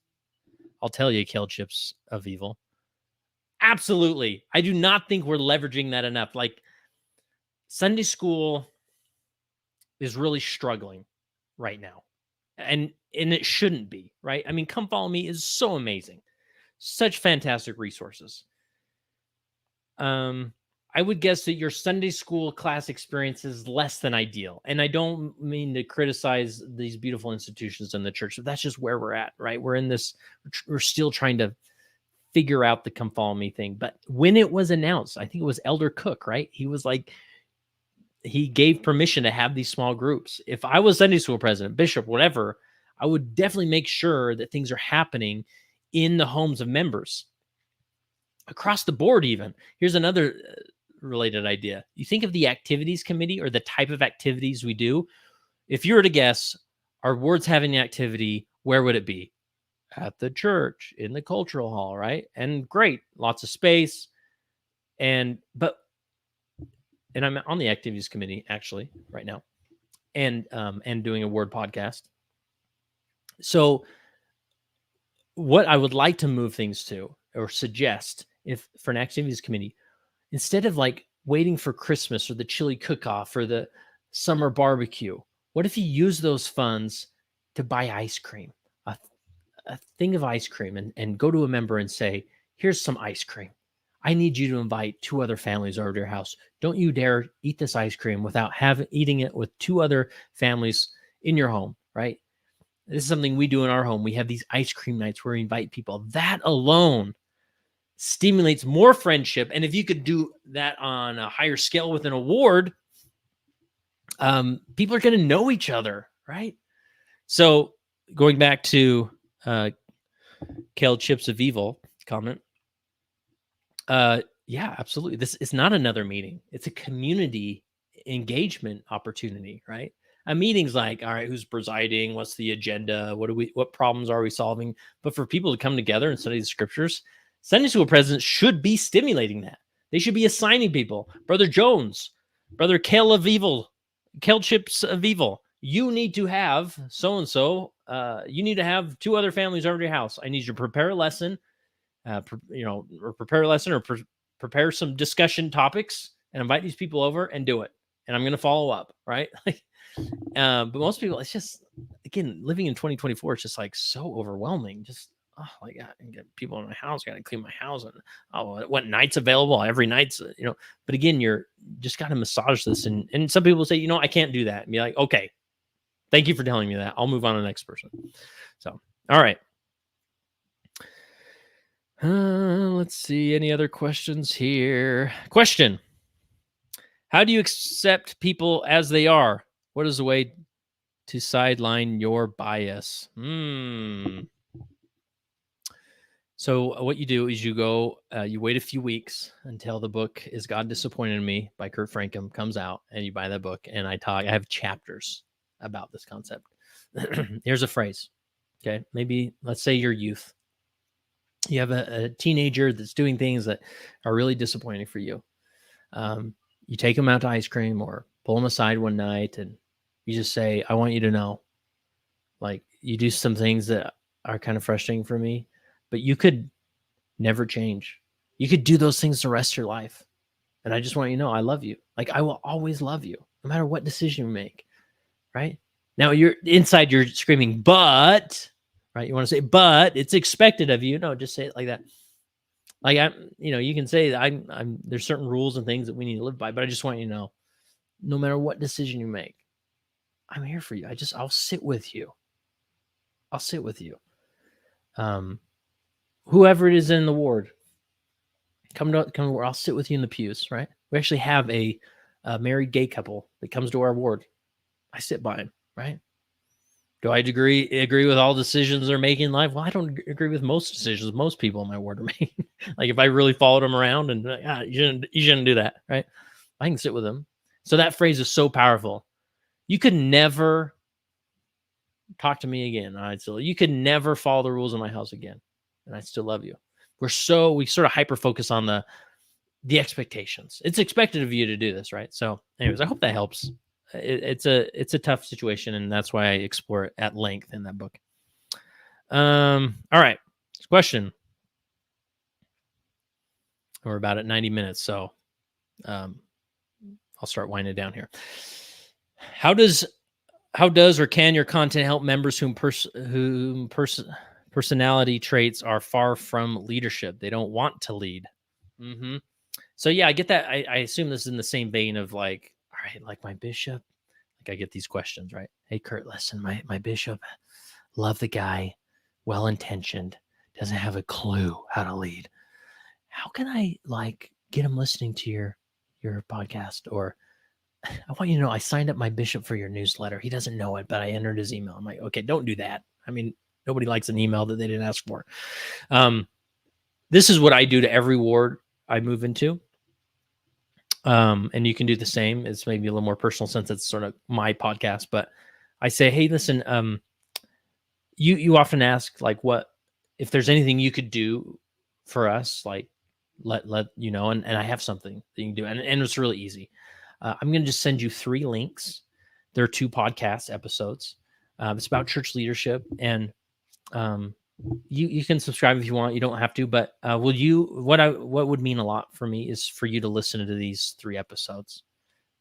I'll tell you, Kale Chips of Evil. Absolutely. I do not think we're leveraging that enough. Like, Sunday school is really struggling right now. And it shouldn't be, right? I mean, Come Follow Me is so amazing. Such fantastic resources. I would guess that your Sunday school class experience is less than ideal. And I don't mean to criticize these beautiful institutions in the church, but that's just where we're at, right? We're still trying to figure out the Come Follow Me thing. But when it was announced, I think it was Elder Cook, right? He was like, he gave permission to have these small groups. If I was Sunday school president, bishop, whatever, I would definitely make sure that things are happening in the homes of members across the board. Even here's another related idea. You think of the activities committee or the type of activities we do. If you were to guess, our wards having an activity, where would it be? At the church, in the cultural hall, right? And great, lots of space. And I'm on the activities committee actually right now, and doing a word podcast. So what I would like to move things to, or suggest, if for an activities committee, instead of like waiting for Christmas or the chili cook-off or the summer barbecue, what if you use those funds to buy ice cream, a thing of ice cream, and go to a member and say, here's some ice cream. I need you to invite 2 other families over to your house. Don't you dare eat this ice cream without eating it with 2 other families in your home, right? This is something we do in our home. We have these ice cream nights where we invite people. That alone stimulates more friendship. And if you could do that on a higher scale with an award, people are going to know each other, right? So going back to Kale Chips of Evil comment, yeah, absolutely. This is not another meeting. It's a community engagement opportunity, right? A meeting's like, all right, who's presiding? What's the agenda? What problems are we solving? But for people to come together and study the scriptures, Sunday school presidents should be stimulating that. They should be assigning people. Brother Jones, Brother Kale of Evil, Kale Chips of Evil. You need to have so-and-so. You need to have 2 other families over to your house. I need you to prepare a lesson, or prepare a lesson or prepare some discussion topics and invite these people over and do it. And I'm going to follow up, right? But most people, it's just, again, living in 2024, it's just like so overwhelming. Just, I got to get people in my house, got to clean my house, and what night's available? Every night's, But again, you're just got to massage this, and some people say, I can't do that, and be like, okay, thank you for telling me that. I'll move on to the next person. So, all right. Let's see. Any other questions here? Question: how do you accept people as they are? What is the way to sideline your bias? So what you do is you go, you wait a few weeks until the book is God Disappointed Me by Kurt Francom comes out, and you buy that book. And I have chapters about this concept. Here's a phrase. Okay. Maybe let's say your youth. You have a teenager that's doing things that are really disappointing for you. You take them out to ice cream or pull them aside one night and you just say, I want you to know, like, you do some things that are kind of frustrating for me, but you could never change. You could do those things the rest of your life. And I just want you to know, I love you. Like, I will always love you no matter what decision you make. Right now, you're screaming, but, right. You want to say, but it's expected of you. No, just say it like that. Like, you can say that there's certain rules and things that we need to live by, but I just want you to know, no matter what decision you make, I'm here for you. I'll sit with you. I'll sit with you. Whoever it is in the ward, come to ward. I'll sit with you in the pews, right? We actually have a married gay couple that comes to our ward. I sit by him, right? Do I agree with all decisions they're making in life? Well, I don't agree with most decisions most people in my ward are making. Like, if I really followed them around and you shouldn't do that, right? I can sit with them. So that phrase is so powerful. You could never talk to me again. You could never follow the rules in my house again, and I still love you. We sort of hyper focus on the expectations. It's expected of you to do this, right? So, anyways, I hope that helps. It's a tough situation, and that's why I explore it at length in that book. All right, question. We're about at 90 minutes, so I'll start winding it down here. How does or can your content help members whom personality traits are far from leadership? They don't want to lead. Mm-hmm. So yeah, I get that. I assume this is in the same vein of like, all right, like my bishop. Like, I get these questions, right? Hey, Kurt, listen, my bishop, love the guy, well-intentioned, doesn't have a clue how to lead. How can I get him listening to your podcast? Or I want you to know, I signed up my bishop for your newsletter. He doesn't know it, but I entered his email. I'm like, okay, don't do that. I mean, nobody likes an email that they didn't ask for. This is what I do to every ward I move into. And you can do the same. It's maybe a little more personal since it's sort of my podcast, but I say, hey, listen, you often ask like, what, if there's anything you could do for us, like let you know, and I have something that you can do. And it's really easy. I'm going to just send you 3 links. There are 2 podcast episodes. It's about church leadership, and you can subscribe if you want. You don't have to, but what would mean a lot for me is for you to listen to these 3 episodes.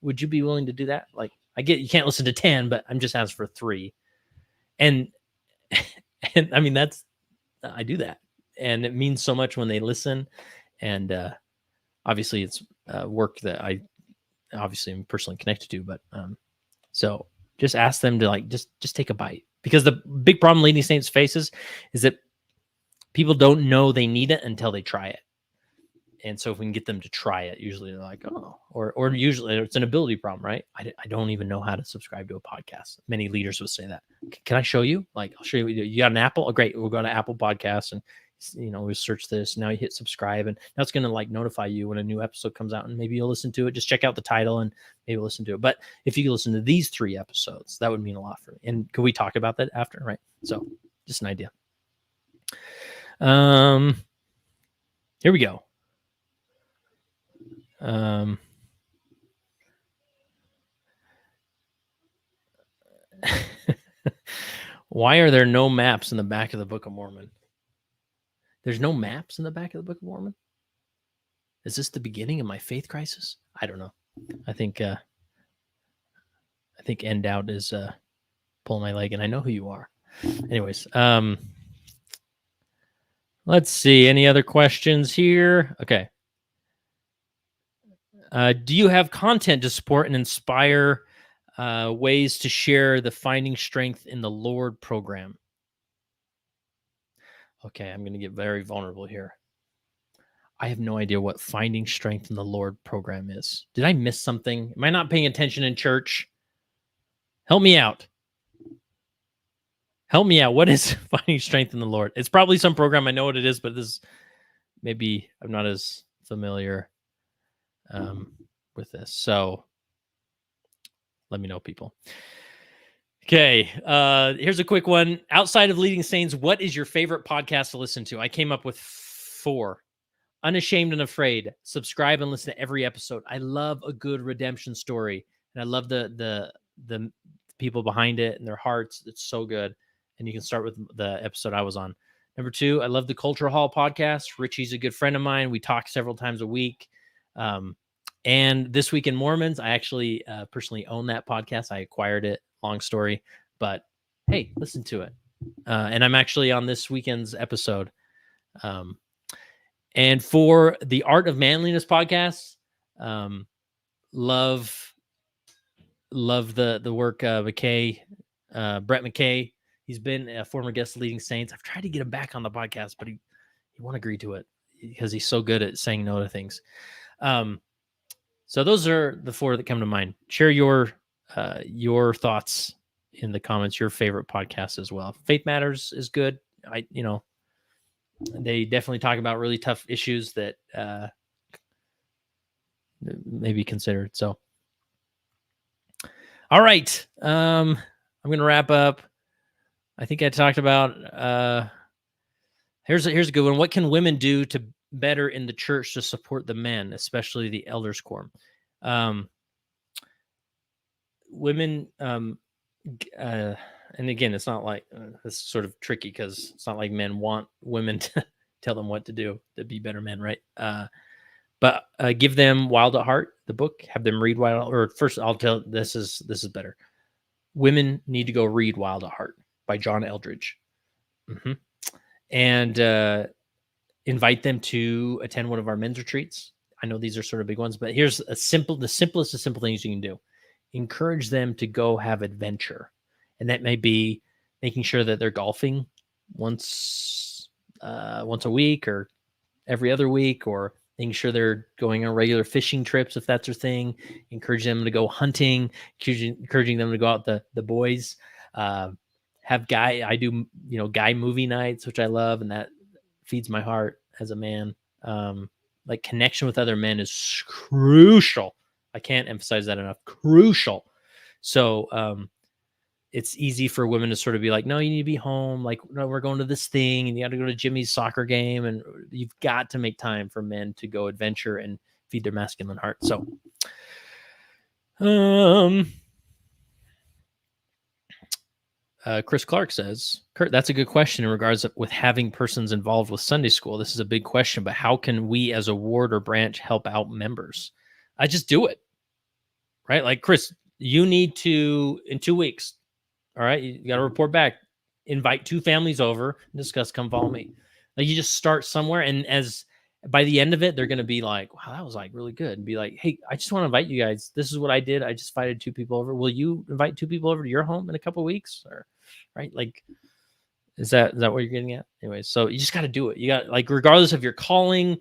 Would you be willing to do that? Like, I get you can't listen to 10, but I'm just asking for 3. And I mean, I do that, and it means so much when they listen. And obviously it's work that I obviously am personally connected to, but so just ask them to just take a bite. Because the big problem Leading Saints faces is that people don't know they need it until they try it. And so if we can get them to try it, usually they're like, oh, or usually it's an ability problem, right? I don't even know how to subscribe to a podcast. Many leaders would say that. Can I show you? Like, I'll show you. You got an Apple? Oh, great. We'll go to Apple Podcasts and, we search this. Now you hit subscribe, and now it's going to like notify you when a new episode comes out, and maybe you'll listen to it. Just check out the title and maybe listen to it. But if you could listen to these 3 episodes, that would mean a lot for me. And could we talk about that after? Right. So just an idea. Here we go. Why are there no maps in the back of the Book of Mormon? There's no maps in the back of the Book of Mormon? Is this the beginning of my faith crisis? I don't know. I think End Out is pulling my leg, and I know who you are. Anyways, let's see. Any other questions here? Okay. Do you have content to support and inspire ways to share the Finding Strength in the Lord program? Okay, I'm going to get very vulnerable here. I have no idea what Finding Strength in the Lord program is. Did I miss something? Am I not paying attention in church? Help me out. Help me out. What is Finding Strength in the Lord? It's probably some program. I know what it is, but this maybe I'm not as familiar with this. So let me know, people. Okay, here's a quick one. Outside of Leading Saints, what is your favorite podcast to listen to? I came up with 4. Unashamed and Afraid. Subscribe and listen to every episode. I love a good redemption story, and I love the people behind it and their hearts. It's so good. And you can start with the episode I was on. Number 2, I love the Culture Hall podcast. Richie's a good friend of mine. We talk several times a week. And This Week in Mormons, I actually personally own that podcast. I acquired it. Long story, but hey, listen to it. And I'm actually on this weekend's episode. And for the Art of Manliness podcast, love the work of Brett McKay. He's been a former guest of Leading Saints. I've tried to get him back on the podcast, but he won't agree to it because he's so good at saying no to things. So those are the 4 that come to mind. Share your thoughts in the comments, your favorite podcast as well. Faith Matters is good. They definitely talk about really tough issues that may be considered. So, all right. I'm going to wrap up. I think I talked about, here's a good one. What can women do to better in the church to support the men, especially the elders quorum? Women, and again, it's not like it's sort of tricky because it's not like men want women to tell them what to do to be better men, right? But give them Wild at Heart, the book. Have them read Wild. Or first, I'll tell this is better. Women need to go read Wild at Heart by John Eldridge, and invite them to attend one of our men's retreats. I know these are sort of big ones, but here's the simplest of simple things you can do. Encourage them to go have adventure. And that may be making sure that they're golfing once a week or every other week, or making sure they're going on regular fishing trips if that's their thing. Encourage them to go hunting, encouraging them to go out the boys. I do guy movie nights, which I love, and that feeds my heart as a man. Like connection with other men is crucial. I can't emphasize that enough. Crucial. So it's easy for women to sort of be like, no, you need to be home. Like, no, we're going to this thing and you got to go to Jimmy's soccer game. And you've got to make time for men to go adventure and feed their masculine heart. So, Chris Clark says, Kurt, that's a good question in regards with having persons involved with Sunday school. This is a big question, but how can we as a ward or branch help out members? I just do it, right? Like, Chris, you need to, in 2 weeks, all right, you got to report back, invite 2 families over and discuss, come follow me. Like, you just start somewhere. And as by the end of it, they're going to be like, wow, that was like really good. And be like, hey, I just want to invite you guys. This is what I did. I just invited 2 people over. Will you invite 2 people over to your home in a couple of weeks? Or, right? Like, is that what you're getting at? Anyway, so you just got to do it. You got, like, regardless of your calling,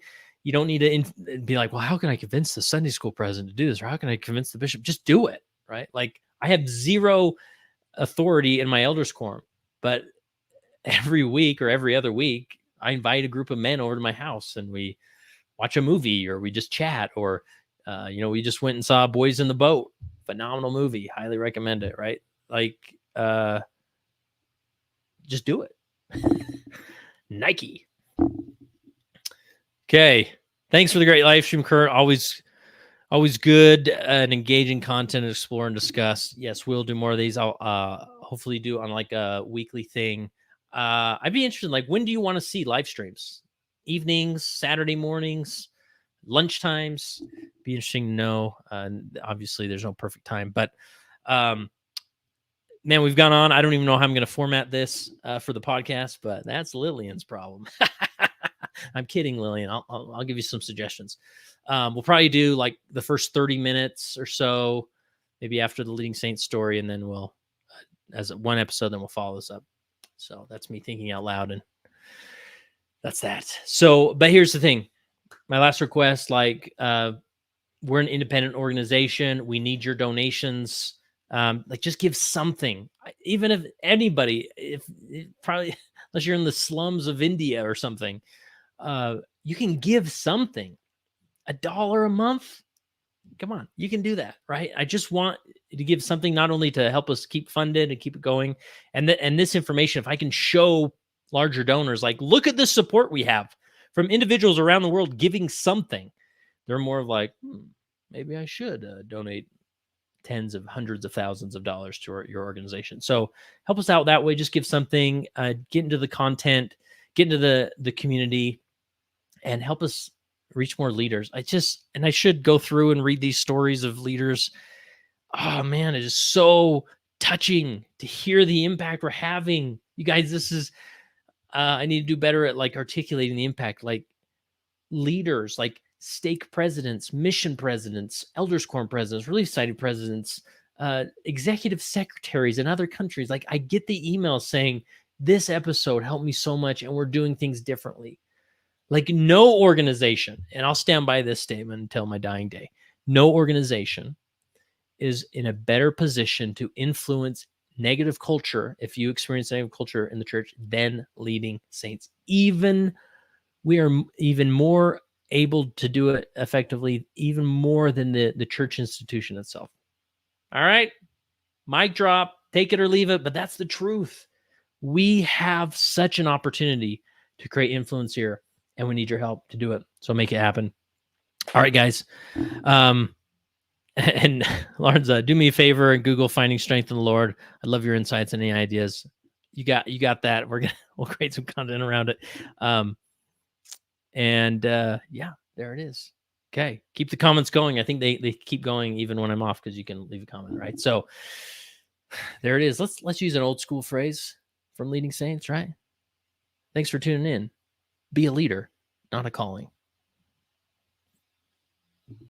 You don't need to be like, well, how can I convince the Sunday school president to do this? Or how can I convince the bishop? Just do it, right? Like, I have zero authority in my elders quorum, but every week or every other week, I invite a group of men over to my house and we watch a movie or we just chat or, we just went and saw Boys in the Boat. Phenomenal movie. Highly recommend it, right? Like, just do it. Nike. Okay. Thanks for the great live stream, Kurt. Always good and engaging content to explore and discuss. Yes, we'll do more of these. I'll hopefully do on like a weekly thing. I'd be interested in, like, when do you want to see live streams? Evenings, Saturday mornings, lunchtimes? Be interesting to know. Obviously, there's no perfect time, but man, we've gone on. I don't even know how I'm going to format this for the podcast, but that's Lillian's problem. I'm kidding, Lillian. I'll give you some suggestions. We'll probably do like the first 30 minutes or so, maybe after the Leading Saints story, and then we'll, as one episode, then we'll follow this up. So that's me thinking out loud, and that's that. So, but here's the thing. My last request, like, we're an independent organization. We need your donations. Like, just give something. Even if anybody, probably, unless you're in the slums of India or something, you can give something. $1 a month. Come on, you can do that, right? I just want to give something, not only to help us keep funded and keep it going, and this information, if I can show larger donors, like, look at the support we have from individuals around the world giving something, they're more of like, maybe I should donate tens of hundreds of thousands of dollars to your organization. So help us out that way. Just give something, get into the content, get into the community, and help us reach more leaders. I should go through and read these stories of leaders. Oh man, it is so touching to hear the impact we're having. You guys, this is, I need to do better at like articulating the impact. Like, leaders, like stake presidents, mission presidents, elders quorum presidents, relief society presidents, executive secretaries in other countries. Like, I get the emails saying, this episode helped me so much and we're doing things differently. Like, no organization, and I'll stand by this statement until my dying day, no organization is in a better position to influence negative culture, if you experience negative culture in the church, than Leading Saints. We are even more able to do it effectively, even more than the church institution itself. All right, mic drop, take it or leave it, but that's the truth. We have such an opportunity to create influence here, and we need your help to do it. So make it happen. All right, guys. And Lawrence, do me a favor and Google Finding Strength in the Lord. I love your insights and any ideas. You got that. We'll create some content around it. Yeah, there it is. Okay. Keep the comments going. I think they keep going even when I'm off, because you can leave a comment, right? So there it is. Let's use an old school phrase from Leading Saints, right? Thanks for tuning in. Be a leader, not a calling.